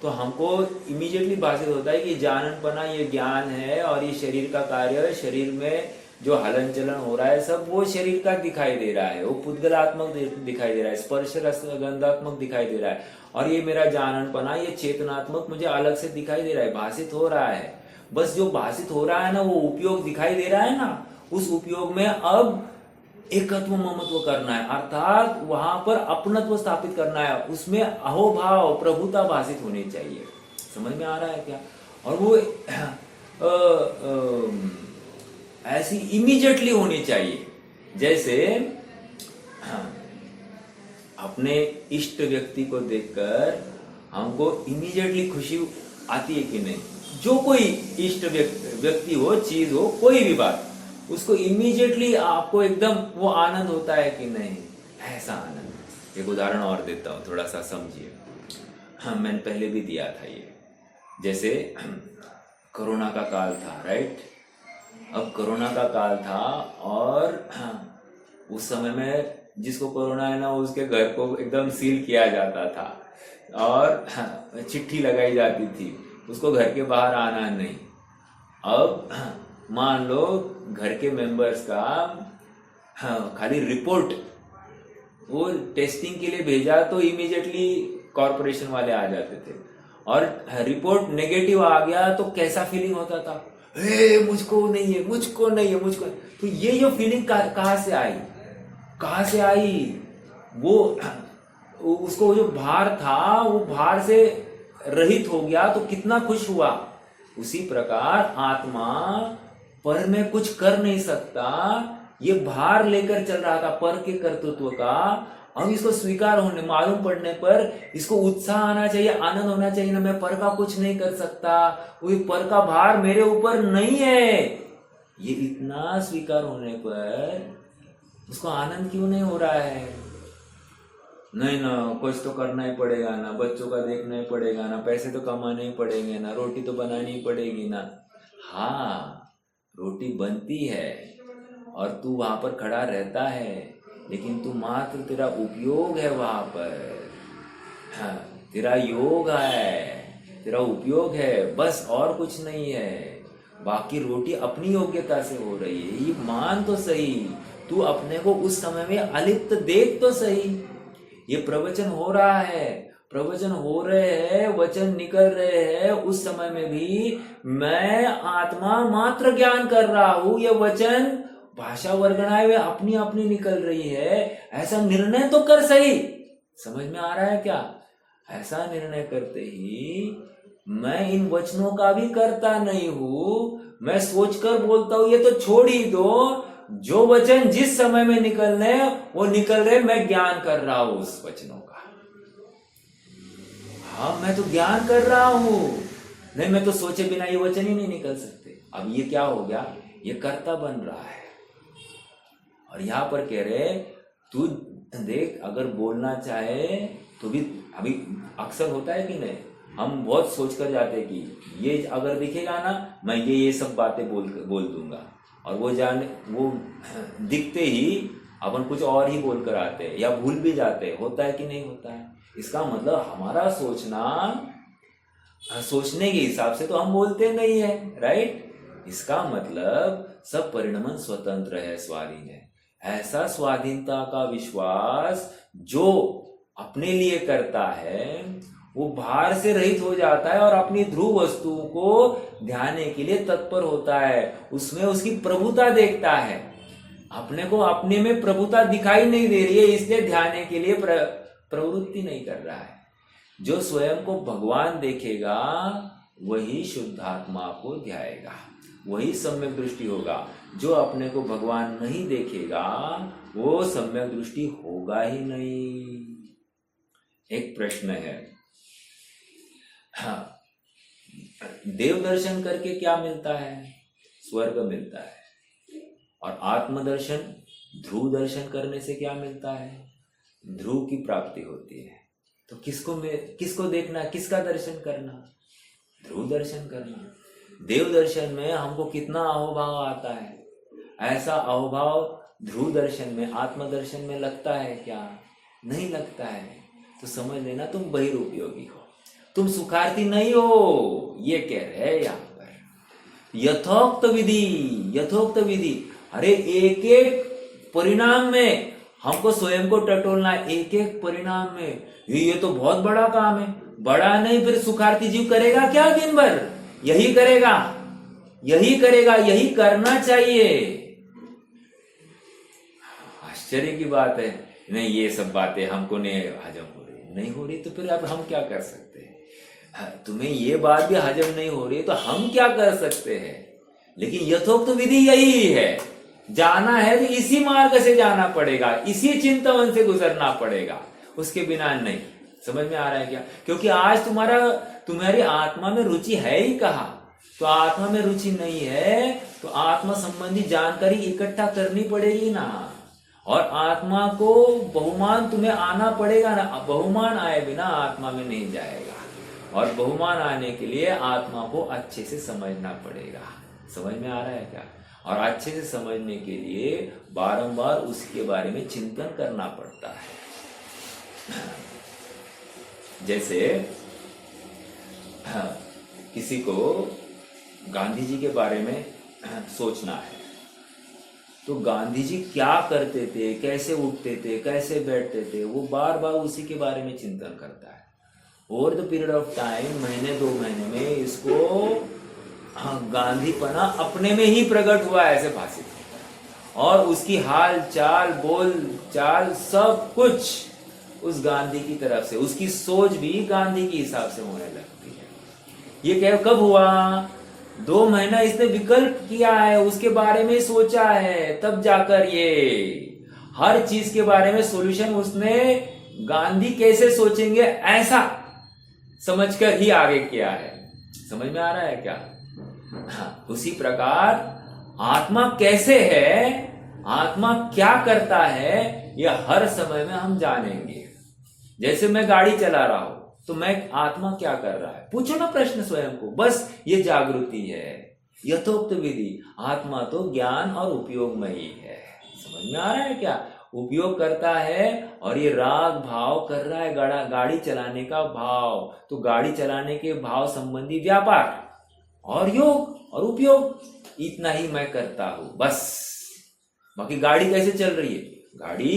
A: तो हमको इमीडिएटली भाषित होता है कि जाननपना ये ज्ञान है और ये शरीर का कार्य है, शरीर में जो हलन चलन हो रहा है सब वो शरीर का दिखाई दे रहा है, वो पुद्गलात्मक दिखाई दे रहा है, स्पर्श रस गंधात्मक दिखाई दे रहा है, और ये मेरा जाननपना ये चेतनात्मक मुझे अलग से दिखाई दे रहा है, भाषित हो रहा है। बस जो भाषित हो रहा है ना, वो उपयोग दिखाई दे रहा है ना, उस उपयोग में अब एकत्व ममत्व करना है, अर्थात वहां पर अपनत्व स्थापित करना है, उसमें अहोभाव प्रभुता भाषित होनी चाहिए। समझ में आ रहा है क्या? और वो ऐसी इमीडिएटली होनी चाहिए, जैसे अपने इष्ट व्यक्ति को देखकर हमको इमीडिएटली खुशी आती है कि नहीं? जो कोई इष्ट व्यक्ति हो, चीज हो, कोई भी बात, उसको इमीडिएटली आपको एकदम वो आनंद होता है कि नहीं? ऐसा आनंद। एक उदाहरण और देता हूं, थोड़ा सा समझिए। हाँ, मैंने पहले भी दिया था ये। जैसे कोरोना का काल था, राइट? अब कोरोना का काल था और उस समय में जिसको कोरोना है ना, उसके घर को एकदम सील किया जाता था और चिट्ठी लगाई जाती थी, उसको घर के बाहर आना नहीं। अब मान लो घर के मेंबर्स का खाली रिपोर्ट वो टेस्टिंग के लिए भेजा तो इमीडिएटली कॉर्पोरेशन वाले आ जाते थे, और रिपोर्ट नेगेटिव आ गया तो कैसा फीलिंग होता था? मुझको नहीं है, मुझको नहीं है, मुझको। तो ये जो फीलिंग कहाँ से आई? कहाँ से आई? वो उसको जो भार था वो भार से रहित हो गया तो कितना खुश हुआ। उसी प्रकार आत्मा पर में कुछ कर नहीं सकता, ये भार लेकर चल रहा था पर के कर्तृत्व का। अब इसको स्वीकार होने मालूम पड़ने पर इसको उत्साह आना चाहिए, आनंद होना चाहिए ना, मैं पर का कुछ नहीं कर सकता, वो पर का भार मेरे ऊपर नहीं है। ये इतना स्वीकार होने पर उसको आनंद क्यों नहीं हो रहा है? नहीं ना, कुछ तो करना ही पड़ेगा ना, बच्चों का देखना ही पड़ेगा ना, पैसे तो कमाने ही पड़ेंगे ना, रोटी तो बनानी ही पड़ेगी ना। हाँ, रोटी बनती है और तू वहां पर खड़ा रहता है, लेकिन तू मात्र तेरा उपयोग है वहां पर। हाँ, तेरा योग है, तेरा उपयोग है, बस और कुछ नहीं है। बाकी रोटी अपनी योग्यता से हो रही है, ये मान तो सही। तू अपने को उस समय में अलिप्त देख तो सही। ये प्रवचन हो रहा है, प्रवचन हो रहे हैं, वचन निकल रहे हैं, उस समय में भी मैं आत्मा मात्र ज्ञान कर रहा हूं। ये वचन भाषा वर्गणाएं वे अपनी अपनी निकल रही है, ऐसा निर्णय तो कर सही। समझ में आ रहा है क्या? ऐसा निर्णय करते ही मैं इन वचनों का भी करता नहीं हूं, मैं सोचकर बोलता हूं, ये तो छोड़ ही दो, जो वचन जिस समय में निकलने वो निकल रहे, मैं ज्ञान कर रहा हूं उस वचनों का। हाँ, मैं तो ज्ञान कर रहा हूं, नहीं मैं तो सोचे बिना ये वचन ही नहीं निकल सकते। अब ये क्या हो गया? ये कर्ता बन रहा है। और यहां पर कह रहे तू देख, अगर बोलना चाहे तो भी, अभी अक्सर होता है कि नहीं, हम बहुत सोच कर जाते हैं कि ये अगर दिखेगा ना, मैं ये सब बातें बोल दूंगा, और वो दिखते ही अपन कुछ और ही बोल कर आते हैं या भूल भी जाते हैं। होता है कि नहीं होता है? इसका मतलब हमारा सोचने के हिसाब से तो हम बोलते नहीं है, राइट? इसका मतलब सब परिणमन स्वतंत्र है, स्वाधीन है। ऐसा स्वाधीनता का विश्वास जो अपने लिए करता है वो भार से रहित हो जाता है और अपनी ध्रुव वस्तु को ध्यान के लिए तत्पर होता है, उसमें उसकी प्रभुता देखता है। अपने को अपने में प्रभुता दिखाई नहीं दे रही है, इसलिए ध्यान के लिए प्रवृत्ति नहीं कर रहा है। जो स्वयं को भगवान देखेगा वही शुद्धात्मा को ध्याएगा, वही सम्यक दृष्टि होगा। जो अपने को भगवान नहीं देखेगा वो सम्यक दृष्टि होगा ही नहीं। एक प्रश्न है, हाँ, देव दर्शन करके क्या मिलता है? स्वर्ग मिलता है। और आत्मदर्शन, ध्रुव दर्शन करने से क्या मिलता है? ध्रुव की प्राप्ति होती है। तो किसको देखना, किसका दर्शन करना? ध्रुव दर्शन करना। देव दर्शन में हमको कितना अहोभाव आता है, ऐसा अहोभाव ध्रुव दर्शन में, आत्मदर्शन में लगता है क्या? नहीं लगता है। तो समझ लेना तुम बहिरूपयोगी हो। तुम सुखार्थी नहीं हो, ये कह रहे हैं यहां पर। यथोक्त विधि, अरे एक एक परिणाम में हमको स्वयं को टटोलना है, एक एक परिणाम में। ये तो बहुत बड़ा काम है। बड़ा नहीं, फिर सुखार्थी जीव करेगा क्या दिन भर? यही करेगा, यही करना चाहिए। आश्चर्य की बात है, नहीं ये सब बातें हमको नहीं हजम हो रही तो फिर अब हम क्या कर सकते हैं? तुम्हें ये बात भी हजम नहीं हो रही तो हम क्या कर सकते हैं? लेकिन यथोक्त विधि यही है, जाना है तो इसी मार्ग से जाना पड़ेगा, इसी चिंतन से गुजरना पड़ेगा, उसके बिना नहीं। समझ में आ रहा है क्या? क्योंकि आज तुम्हारी आत्मा में रुचि है ही कहाँ? तो आत्मा में रुचि नहीं है तो आत्मा संबंधी जानकारी इकट्ठा करनी पड़ेगी ना, और आत्मा को बहुमान तुम्हें आना पड़ेगा ना। बहुमान आए बिना आत्मा में नहीं जाएगा, और बहुमान आने के लिए आत्मा को अच्छे से समझना पड़ेगा। समझ में आ रहा है क्या? और अच्छे से समझने के लिए बारंबार उसके बारे में चिंतन करना पड़ता है। जैसे किसी को गांधी जी के बारे में सोचना है, तो गांधी जी क्या करते थे, कैसे उठते थे, कैसे बैठते थे, वो बार बार उसी के बारे में चिंतन करता है। Over the period of time, महीने 2 महीने में इसको गांधीपना अपने में ही प्रकट हुआ, ऐसे भाषित होता है। और उसकी हाल चाल, बोल चाल, सब कुछ उस गांधी की तरफ से, उसकी सोच भी गांधी के हिसाब से होने लगती है। ये कब हुआ? 2 महीना इसने विकल्प किया है, उसके बारे में सोचा है, तब जाकर ये हर चीज के बारे में सॉल्यूशन उसने गांधी कैसे सोचेंगे ऐसा समझकर ही आगे किया है। समझ में आ रहा है क्या? हाँ, उसी प्रकार आत्मा कैसे है, आत्मा क्या करता है, यह हर समय में हम जानेंगे। जैसे मैं गाड़ी चला रहा हूं तो मैं आत्मा क्या कर रहा है, पूछो ना प्रश्न स्वयं को, बस ये जागृति है। यथोक्त विधि, आत्मा तो ज्ञान और उपयोग में ही है। समझ में आ रहा है क्या? उपयोग करता है और ये राग भाव कर रहा है, गाड़ी चलाने का भाव, तो गाड़ी चलाने के भाव संबंधी व्यापार और योग और उपयोग, इतना ही मैं करता हूं बस। बाकी गाड़ी कैसे चल रही है? गाड़ी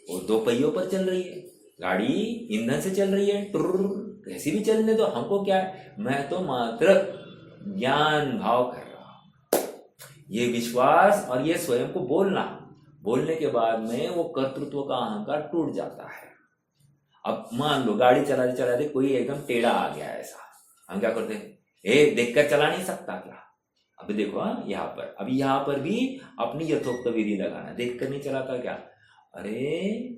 A: वो 2 पहियों पर चल रही है, गाड़ी ईंधन से चल रही है, कैसी भी चलने दो, हमको क्या है? मैं तो मात्र ज्ञान भाव कर रहा हूं। ये विश्वास और ये स्वयं को बोलने के बाद में वो कर्तृत्व का अहंकार टूट जाता है। अब मान लो गाड़ी चलाते चलाते कोई एकदम टेढ़ा आ गया, ऐसा हम क्या करते हैं? देखकर चला नहीं सकता क्या? अभी देखो, यहाँ पर भी अपनी यथोक्त विधि लगाना, देखकर नहीं चलाता क्या? अरे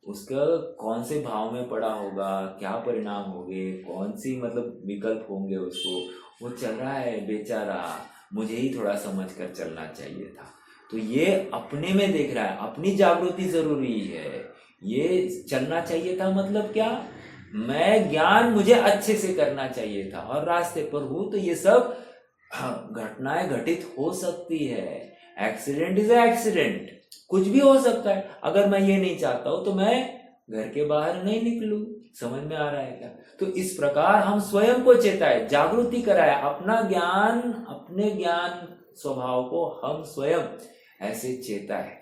A: उसका कौन से भाव में पड़ा होगा, क्या परिणाम होंगे, कौन सी मतलब विकल्प होंगे उसको, वो चल रहा है बेचारा, मुझे ही थोड़ा समझ कर चलना चाहिए था। तो ये अपने में देख रहा है, अपनी जागृति जरूरी है। ये चलना चाहिए था मतलब क्या? मैं ज्ञान मुझे अच्छे से करना चाहिए था, और रास्ते पर हूं तो ये सब घटनाएं घटित हो सकती है। एक्सीडेंट इज एक्सीडेंट, कुछ भी हो सकता है। अगर मैं ये नहीं चाहता हूं तो मैं घर के बाहर नहीं निकलूं। समझ में आ रहा है क्या? तो इस प्रकार हम स्वयं को चेताए, जागृति कराए, अपने ज्ञान स्वभाव को हम स्वयं ऐसे चेताए।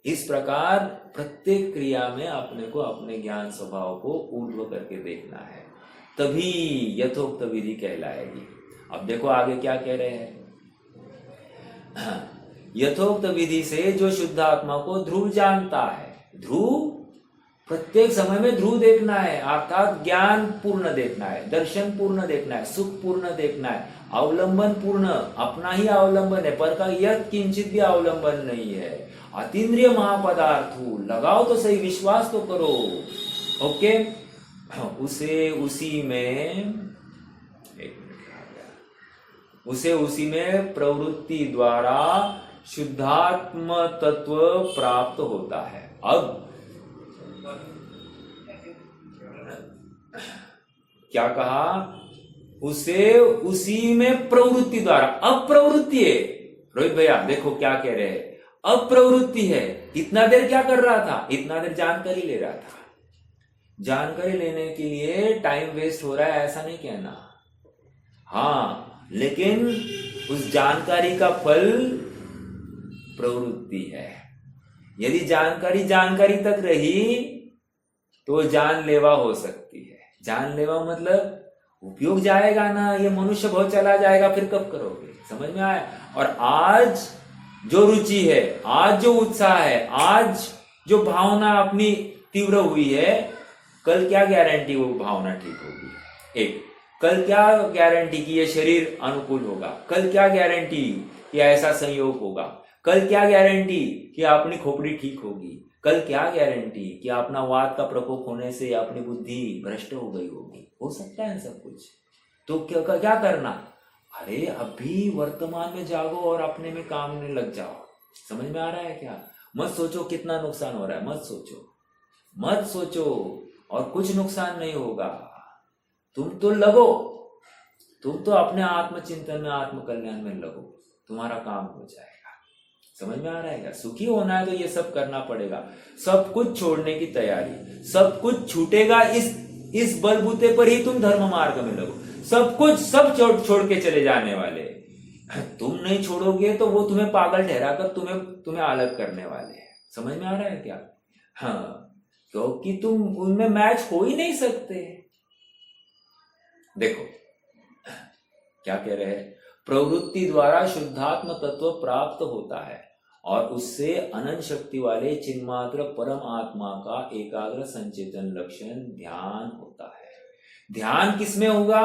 A: इस प्रकार प्रत्येक क्रिया में अपने को, अपने ज्ञान स्वभाव को ऊर्ध्व करके देखना है, तभी यथोक्त विधि कहलाएगी। अब देखो आगे क्या कह रहे हैं। यथोक्त विधि से जो शुद्ध आत्मा को ध्रुव जानता है, ध्रुव प्रत्येक समय में ध्रुव देखना है, अर्थात ज्ञान पूर्ण देखना है, दर्शन पूर्ण देखना है, सुख पूर्ण देखना है, अवलंबन पूर्ण, अपना ही अवलंबन है, पर का यह किंचित भी अवलंबन नहीं है। अतीन्द्रिय महापदार्थु, लगाओ तो सही, विश्वास तो करो। ओके, उसे उसी में प्रवृत्ति द्वारा शुद्धात्म तत्व प्राप्त होता है। अब क्या कहा? उसे उसी में प्रवृत्ति द्वारा, अब प्रवृत्ति है। रोहित भैया देखो क्या कह रहे हैं, अब प्रवृत्ति है। इतना देर क्या कर रहा था? इतना देर जानकारी ले रहा था। जानकारी लेने के लिए टाइम वेस्ट हो रहा है ऐसा नहीं कहना, हाँ, लेकिन उस जानकारी का फल प्रवृत्ति है। यदि जानकारी जानकारी तक रही तो जानलेवा हो सकती है। जानलेवा मतलब उपयोग जाएगा ना, ये मनुष्य बहुत चला जाएगा, फिर कब करोगे, समझ में आया। और आज जो रुचि है, आज जो उत्साह है, आज जो भावना अपनी तीव्र हुई है, कल क्या गारंटी वो भावना ठीक होगी। एक, कल क्या गारंटी कि ये शरीर अनुकूल होगा, कल क्या गारंटी कि ऐसा संयोग होगा, कल क्या गारंटी कि अपनी खोपड़ी ठीक होगी, कल क्या गारंटी कि अपना वाद का प्रकोप होने से अपनी बुद्धि भ्रष्ट हो गई होगी। हो सकता है सब कुछ। तो क्या करना, अरे अभी वर्तमान में जागो और अपने में काम में लग जाओ। समझ में आ रहा है क्या। मत सोचो कितना नुकसान हो रहा है, मत सोचो और कुछ नुकसान नहीं होगा। तुम तो लगो, तुम तो अपने आत्मचिंतन में, आत्म कल्याण में लगो, तुम्हारा काम हो जाएगा। समझ में आ रहा है क्या। सुखी होना है तो ये सब करना पड़ेगा। सब कुछ छोड़ने की तैयारी, सब कुछ छूटेगा इस बलबूते पर ही तुम धर्म मार्ग में लगो। सब कुछ सब छोड़ के चले जाने वाले, तुम नहीं छोड़ोगे तो वो तुम्हें पागल ठहराकर तुम्हें अलग करने वाले हैं। समझ में आ रहा है क्या। हाँ, क्योंकि तुम उनमें मैच हो ही नहीं सकते। देखो क्या कह रहे हैं, प्रवृत्ति द्वारा शुद्धात्म तत्व प्राप्त होता है और उससे अनंत शक्ति वाले चिन्मात्र परम आत्मा का एकाग्र संचेतन लक्षण ध्यान होता है। ध्यान किसमें होगा,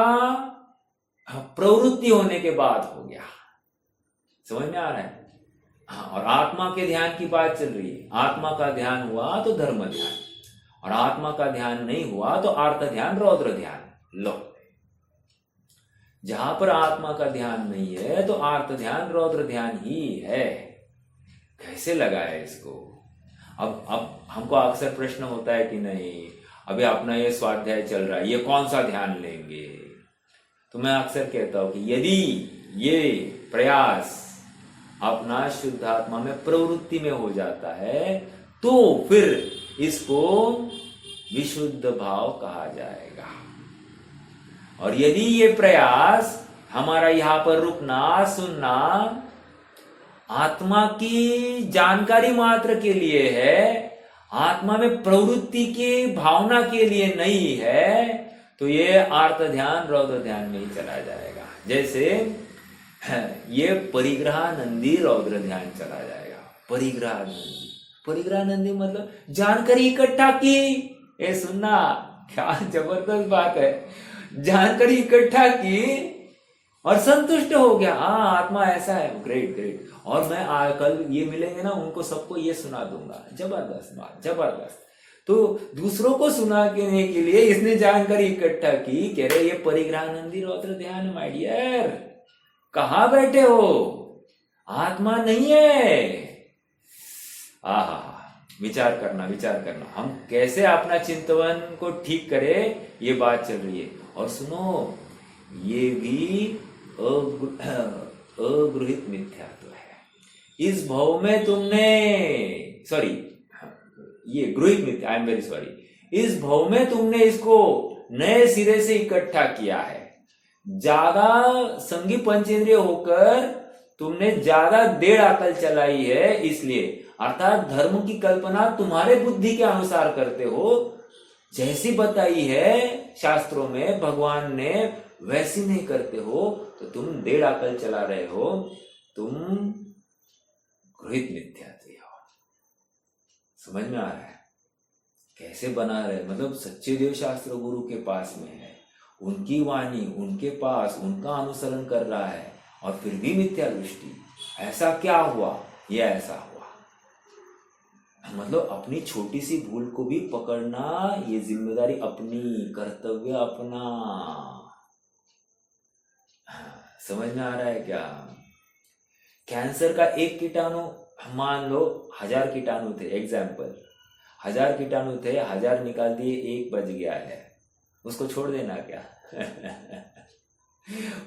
A: प्रवृत्ति होने के बाद हो गया। समझ में आ रहा है। हाँ, और आत्मा के ध्यान की बात चल रही है। आत्मा का ध्यान हुआ तो धर्म ध्यान, और आत्मा का ध्यान नहीं हुआ तो आर्त ध्यान, रौद्र ध्यान। लो, जहां पर आत्मा का ध्यान नहीं है तो आर्त ध्यान, रौद्र ध्यान ही है। कैसे लगाए इसको। अब हमको अक्सर प्रश्न होता है कि नहीं, अभी अपना ये स्वाध्याय चल रहा है, ये कौन सा ध्यान लेंगे। तो मैं अक्सर कहता हूं कि यदि ये प्रयास अपना शुद्धात्मा में, प्रवृत्ति में हो जाता है तो फिर इसको विशुद्ध भाव कहा जाएगा। और यदि ये प्रयास हमारा यहां पर रुकना, सुनना, आत्मा की जानकारी मात्र के लिए है, आत्मा में प्रवृत्ति की भावना के लिए नहीं है, तो ये आर्त ध्यान, रौद्र ध्यान में ही चला जाएगा। जैसे ये परिग्रहानंदी रौद्र ध्यान चला जाएगा। परिग्रहानंदी मतलब जानकारी इकट्ठा की। ये सुनना, क्या जबरदस्त बात है। जानकारी इकट्ठा की और संतुष्ट हो गया, हाँ आत्मा ऐसा है, ग्रेट। और मैं कल ये मिलेंगे ना, उनको सबको ये सुना दूंगा। जबरदस्त बात, जबरदस्त। तो दूसरों को सुनाने के लिए इसने जानकारी इकट्ठा की। कह रहे ये परिग्रहानंदी रौद्र ध्यान। माय डियर, कहां बैठे हो, आत्मा नहीं है। विचार करना हम कैसे अपना चिंतन को ठीक करें, ये बात चल रही है। और सुनो, ये भी अगृहित मिथ्यात्व है। इस भाव में तुमने, ये गृहित मिथ्या, आई एम वेरी सॉरी। इस भाव में तुमने इसको नए सिरे से इकट्ठा किया है। ज्यादा संगी पंचेंद्रिय होकर तुमने ज्यादा देर अकल चलाई है, इसलिए। अर्थात धर्म की कल्पना तुम्हारे बुद्धि के अनुसार करते हो, जैसी बताई है शास्त्रों में भगवान ने, वैसी नहीं करते हो, तो तुम देर अकल चला रहे हो, तुम गृहित मिथ्यात्व हो। समझ में आ रहा है कैसे बना रहे। मतलब सच्चे देव शास्त्र गुरु के पास में है, उनकी वाणी उनके पास, उनका अनुसरण कर रहा है, और फिर भी मिथ्या दृष्टि। ऐसा क्या हुआ, ये ऐसा हुआ। मतलब अपनी छोटी सी भूल को भी पकड़ना, ये जिम्मेदारी अपनी, कर्तव्य अपना। समझ में आ रहा है क्या। कैंसर का एक कीटाणु, मान लो 1000 कीटाणु थे, एग्जाम्पल 1000 कीटाणु थे, 1000 निकाल दिए, एक बच गया है, उसको छोड़ देना क्या।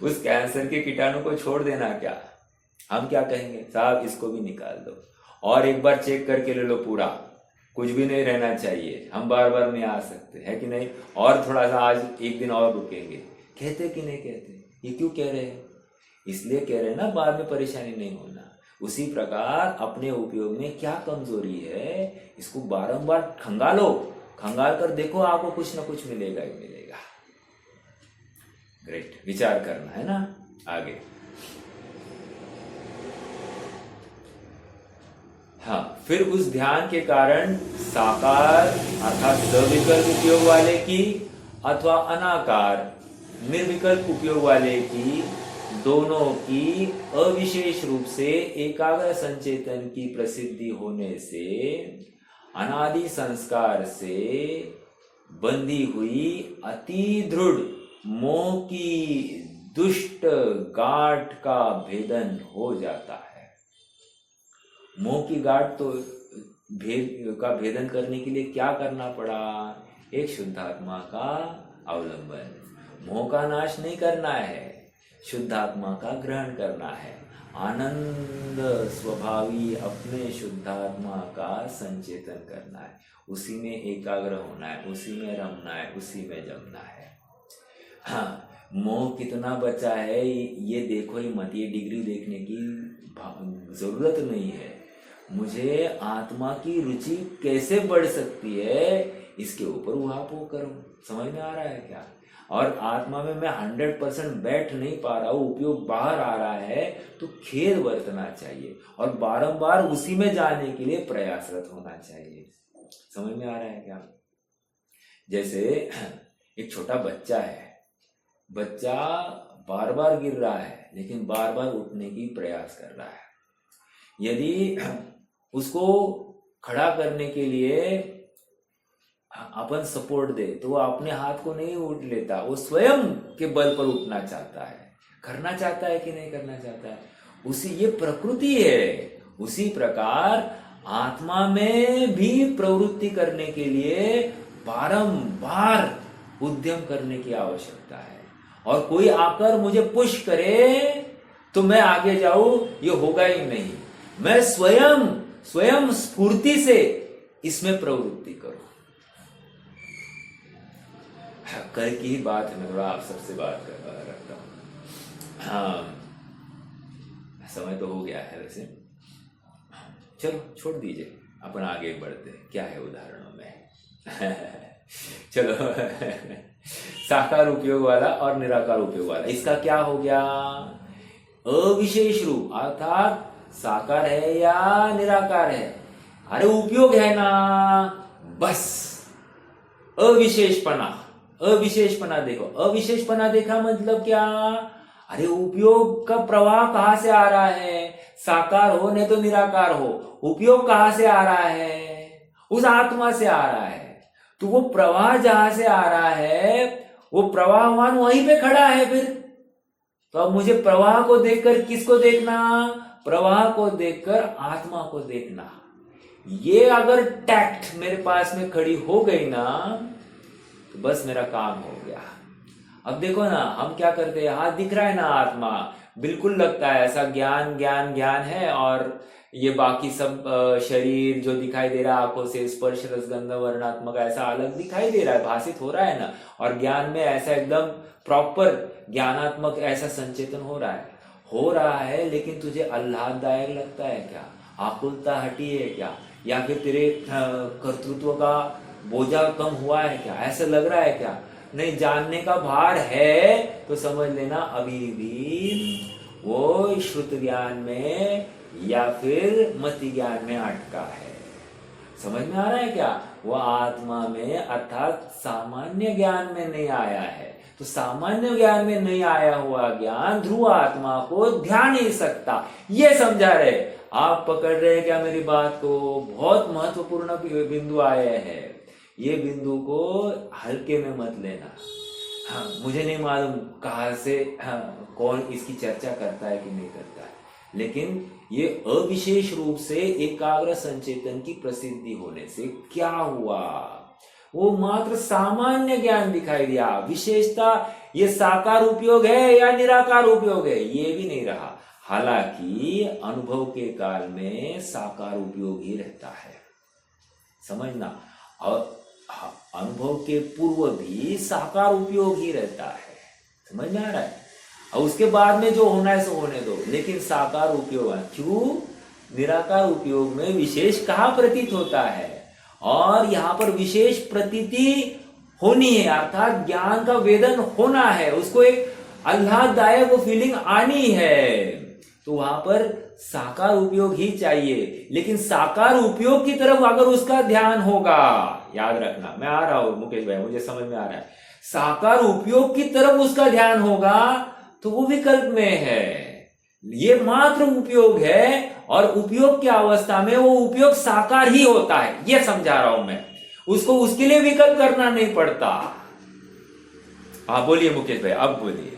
A: उस कैंसर के कीटाणु को छोड़ देना क्या। हम क्या कहेंगे, साहब इसको भी निकाल दो और एक बार चेक करके ले लो पूरा, कुछ भी नहीं रहना चाहिए, हम बार बार नहीं आ सकते, है कि नहीं, और थोड़ा सा आज एक दिन और रुकेंगे, कहते कि नहीं कहते? ये क्यों कह रहे हैं? इसलिए कह रहे हैं ना, बाद में परेशानी नहीं होना। उसी प्रकार अपने उपयोग में क्या कमजोरी है, इसको बारंबार खंगालो, खंगाल कर देखो, आपको कुछ ना कुछ मिलेगा ही मिलेगा। ग्रेट, विचार करना है ना। आगे, हाँ, फिर उस ध्यान के कारण साकार अर्थात सविकल्प उपयोग वाले की अथवा अनाकार निर्विकल्प उपयोग वाले की, दोनों की अविशेष रूप से एकाग्र संचेतन की प्रसिद्धि होने से अनादि संस्कार से बंधी हुई अति दृढ़ मोह की दुष्ट गांठ का भेदन हो जाता है। मोह की गांठ तो भेदन करने के लिए क्या करना पड़ा? एक शुद्धात्मा का अवलंबन। मोह का नाश नहीं करना है, शुद्धात्मा का ग्रहण करना है। आनंद स्वभावी अपने शुद्धात्मा का संचेतन करना है, उसी में एकाग्र होना है, उसी में रमना है, उसी में जमना है। हाँ, मोह कितना बचा है ये देखो ही मत, ये डिग्री देखने की जरूरत नहीं है। मुझे आत्मा की रुचि कैसे बढ़ सकती है, इसके ऊपर उहापोह करो। समझ में आ रहा है क्या? और आत्मा में मैं 100% बैठ नहीं पा रहा हूँ, उपयोग बाहर आ रहा है, तो खेद बरतना चाहिए और बारंबार उसी में जाने के लिए प्रयासरत होना चाहिए। समझ में आ रहा है क्या? जैसे एक छोटा बच्चा है, बच्चा बार बार गिर रहा है लेकिन बार बार उठने की प्रयास कर रहा है। यदि उसको खड़ा करने के लिए अपन सपोर्ट दे तो वो अपने हाथ को नहीं उठ लेता, वो स्वयं के बल पर उठना चाहता है। करना चाहता है कि नहीं करना चाहता है? उसी, ये प्रकृति है। उसी प्रकार आत्मा में भी प्रवृत्ति करने के लिए बारंबार उद्यम करने की आवश्यकता है। और कोई आकर मुझे पुश करे तो मैं आगे जाऊं, ये होगा ही नहीं। मैं स्वयं स्फूर्ति से इसमें प्रवृत्ति करूं। कल की ही बात है, मैं थोड़ा आप सबसे बात रखता हूं। हाँ, समय तो हो गया है वैसे, चलो छोड़ दीजिए, अपन आगे बढ़ते हैं। क्या है उदाहरणों में? चलो, साकार उपयोग वाला और निराकार उपयोग वाला, इसका क्या हो गया? अविशेष रूप अर्थात साकार है या निराकार है, अरे उपयोग है ना, बस अविशेषपना। अविशेषपना देखो, अविशेषपना देखा मतलब क्या? अरे उपयोग का प्रवाह कहां से आ रहा है? साकार हो नहीं तो निराकार हो, उपयोग कहां से आ रहा है? उस आत्मा से आ रहा है। तो वो प्रवाह जहां से आ रहा है, वो प्रवाहमान वहीं पे खड़ा है फिर। तो अब मुझे प्रवाह को देखकर किसको देखना? प्रवाह को देखकर आत्मा को देखना। ये अगर टैक्ट मेरे पास में खड़ी हो गई ना, तो बस मेरा काम हो गया। अब देखो ना, हम क्या करते हैं, हाथ दिख रहा है ना, आत्मा बिल्कुल लगता है ऐसा ज्ञान ज्ञान ज्ञान है, और ये बाकी सब शरीर जो दिखाई दे रहा है आंखों से, स्पर्श रसगंध वर्णात्मक ऐसा अलग दिखाई दे रहा है, भाषित हो रहा है ना, और ज्ञान में ऐसा एकदम प्रॉपर ज्ञानात्मक ऐसा संचेतन हो रहा है। लेकिन तुझे आह्लाददायक लगता है क्या? आकुलता हटी है क्या? या फिर तेरे कर्तृत्व का बोझा कम हुआ है क्या? ऐसा लग रहा है क्या? नहीं, जानने का भार है तो समझ लेना अभी भी वो श्रुत ज्ञान में या फिर मति ज्ञान में अटका है। समझ में आ रहा है क्या? वो आत्मा में अर्थात सामान्य ज्ञान में नहीं आया है। तो सामान्य ज्ञान में नहीं आया हुआ ज्ञान ध्रुव आत्मा को ध्यान नहीं सकता, ये समझा रहे। आप पकड़ रहे हैं क्या मेरी बात को? बहुत महत्वपूर्ण बिंदु आए हैं, ये बिंदु को हल्के में मत लेना। हाँ, मुझे नहीं मालूम कहाँ से कौन इसकी चर्चा करता है कि नहीं करता है, लेकिन ये अविशेष रूप से एकाग्र संचेतन की प्रसिद्धि होने से क्या हुआ? वो मात्र सामान्य ज्ञान दिखाई दिया। विशेषता ये साकार उपयोग है या निराकार उपयोग है, ये भी नहीं रहा। हालांकि अनुभव के काल में साकार उपयोग ही रहता है। समझना। और अनुभव के पूर्व भी साकार उपयोग ही रहता है, समझ में आ रहा है। और उसके बाद में जो होना है सो होने दो, लेकिन साकार उपयोग है। क्यों? निराकार उपयोग में विशेष कहाँ प्रतीत होता है, और यहाँ पर विशेष प्रतीति होनी है, अर्थात ज्ञान का वेदन होना है, उसको एक आह्लाददायक वो फीलिंग आनी है, तो वहां पर साकार उपयोग ही चाहिए। लेकिन साकार उपयोग की तरफ अगर उसका ध्यान होगा, याद रखना, मैं आ रहा हूं मुकेश भाई, मुझे समझ में आ रहा है, साकार उपयोग की तरफ उसका ध्यान होगा तो वो विकल्प में है। ये मात्र उपयोग है, और उपयोग की अवस्था में वो उपयोग साकार ही होता है, ये समझा रहा हूं मैं। उसको उसके लिए विकल्प करना नहीं पड़ता। हाँ बोलिए मुकेश भाई, अब बोलिए।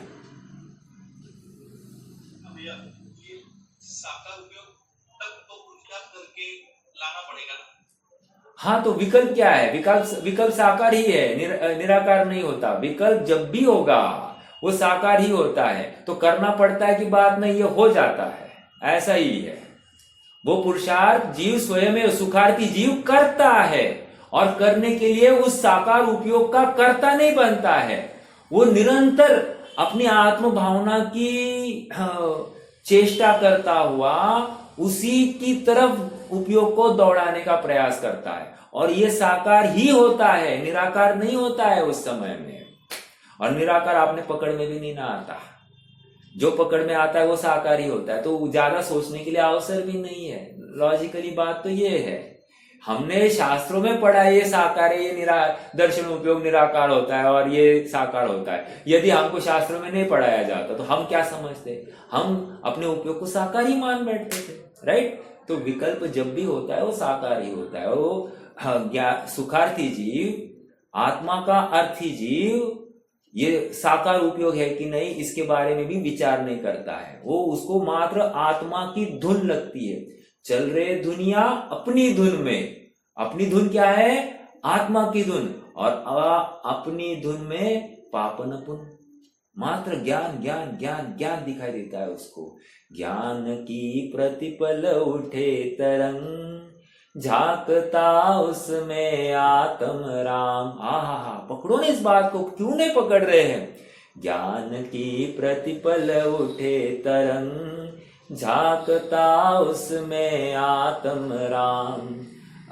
A: हाँ तो विकल्प क्या है? विकल्प साकार ही है, निराकार नहीं होता। विकल्प जब भी होगा वो साकार ही होता है। तो करना पड़ता है कि बात नहीं, ये हो जाता है, ऐसा ही है। वो पुरुषार्थ जीव स्वयं सुखार्थी जीव करता है, और करने के लिए उस साकार उपयोग का कर्ता नहीं बनता है। वो निरंतर अपनी आत्म भावना की चेष्टा करता हुआ उसी की तरफ उपयोग को दौड़ाने का प्रयास करता है, और ये साकार ही होता है, निराकार नहीं होता है उस समय में। और निराकार आपने पकड़ में भी नहीं ना आता, जो पकड़ में आता है वो साकार ही होता है। तो ज्यादा सोचने के लिए अवसर भी नहीं है। लॉजिकली बात तो ये है, हमने शास्त्रों में पढ़ा है ये साकार है, ये दर्शन उपयोग निराकार होता है और ये साकार होता है। यदि हमको शास्त्रों में नहीं पढ़ाया जाता तो हम क्या समझते? हम अपने उपयोग को साकार ही मान बैठते थे, राइट। तो विकल्प जब भी होता है वो साकार ही होता है। वो सुखार्थी जीव, आत्मा का अर्थी जीव, ये साकार उपयोग है कि नहीं इसके बारे में भी विचार नहीं करता है। वो उसको मात्र आत्मा की धुन लगती है। चल रहे दुनिया अपनी धुन में, अपनी धुन क्या है? आत्मा की धुन, और अपनी धुन में पापन पुन, मात्र ज्ञान ज्ञान ज्ञान ज्ञान दिखाई देता है उसको। ज्ञान की प्रतिपल उठे तरंग, झांकता उसमें आत्म राम। हा, पकड़ो ना इस बात को, क्यों नहीं पकड़ रहे हैं? ज्ञान की प्रतिपल उठे तरंग, झांकता उसमें आत्म राम।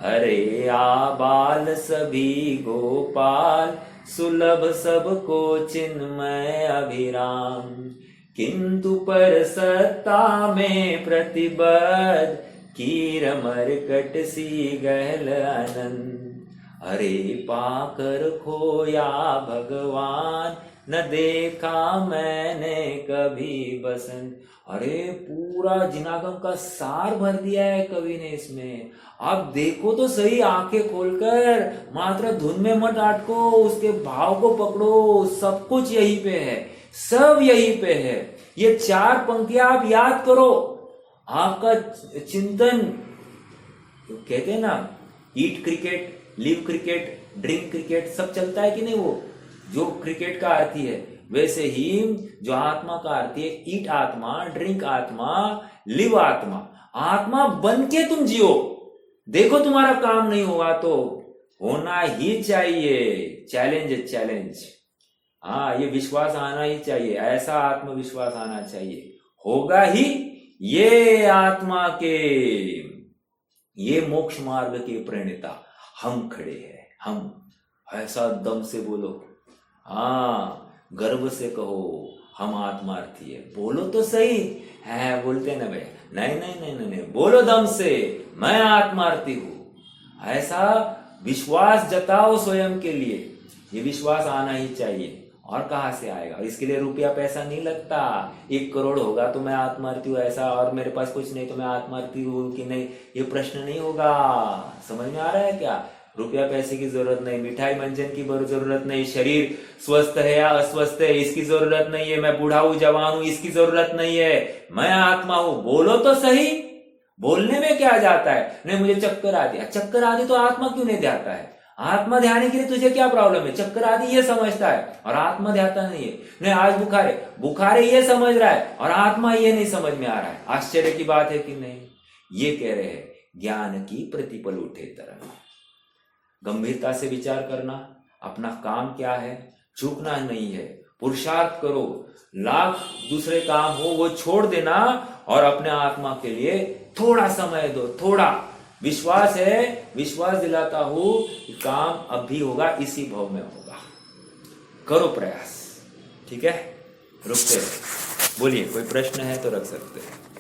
A: अरे आबाल सभी गोपाल, सुलभ सबको चिन्मय अभिराम। किंतु पर सत्ता में प्रतिबद्ध, कीर मरकट सी गहल आनंद। अरे पाकर खोया भगवान, न देखा मैंने कभी बसंत। अरे पूरा जिनागम का सार भर दिया है कवि ने इसमें। आप देखो तो सही आंखें खोलकर, मात्र धुन में मत अटको, उसके भाव को पकड़ो। सब कुछ यहीं पे है, सब यहीं पे है। ये चार पंक्तियां आप याद करो, आपका चिंतन, कहते हैं ना, eat cricket, live cricket, drink cricket, सब चलता है कि नहीं? वो जो क्रिकेट का अर्थी है, वैसे ही जो आत्मा का अर्थी है, ईट आत्मा, ड्रिंक आत्मा, लिव आत्मा। आत्मा बन के तुम जियो। देखो तुम्हारा काम नहीं होगा तो होना ही चाहिए। चैलेंज है, चैलेंज। हाँ, ये विश्वास आना ही चाहिए, ऐसा आत्मविश्वास आना चाहिए। होगा ही। ये आत्मा के, ये मोक्ष मार्ग के प्रणेता हम खड़े हैं। हम ऐसा दम से बोलो, हाँ, गर्व से कहो हम आत्मार्थी है। बोलो तो सही है, बोलते ना भैया, नहीं नहीं नहीं नहीं नहीं, बोलो दम से, मैं आत्मार्थी हूं। ऐसा विश्वास जताओ स्वयं के लिए। ये विश्वास आना ही चाहिए। और कहाँ से आएगा? इसके लिए रुपया पैसा नहीं लगता। 1 करोड़ होगा तो मैं आत्मार्थी हूँ ऐसा, और मेरे पास कुछ नहीं तो मैं आत्मार्थी हूँ कि नहीं, ये प्रश्न नहीं होगा। समझ में आ रहा है क्या? रुपया पैसे की जरूरत नहीं, मिठाई मंजन की जरूरत नहीं, शरीर स्वस्थ है या अस्वस्थ है इसकी जरूरत नहीं है, मैं बूढ़ा हूं जवान हूं इसकी जरूरत नहीं है, मैं आत्मा हूं। बोलो तो सही। बोलने में क्या जाता है? नहीं मुझे चक्कर आ दिया, चक्कर आदि तो आत्मा क्यों नहीं ध्याता है? आत्मा ध्यान के लिए तुझे क्या प्रॉब्लम है? चक्कर आदि ये समझता है और आत्मा ध्याता नहीं है। नहीं आज बुखारे ये समझ रहा है और आत्मा ये नहीं समझ में आ रहा है। आश्चर्य की बात है कि नहीं? ये कह रहे हैं ज्ञान की प्रतिपल उठे तरंग। गंभीरता से विचार करना, अपना काम क्या है, झुकना नहीं है, पुरुषार्थ करो, लाख दूसरे काम हो वो छोड़ देना और अपने आत्मा के लिए थोड़ा समय दो, थोड़ा विश्वास है, विश्वास दिलाता हूं कि काम अब भी होगा, इसी भाव में होगा। करो प्रयास, ठीक है, रुकते हैं। बोलिए, कोई प्रश्न है तो रख सकते हैं।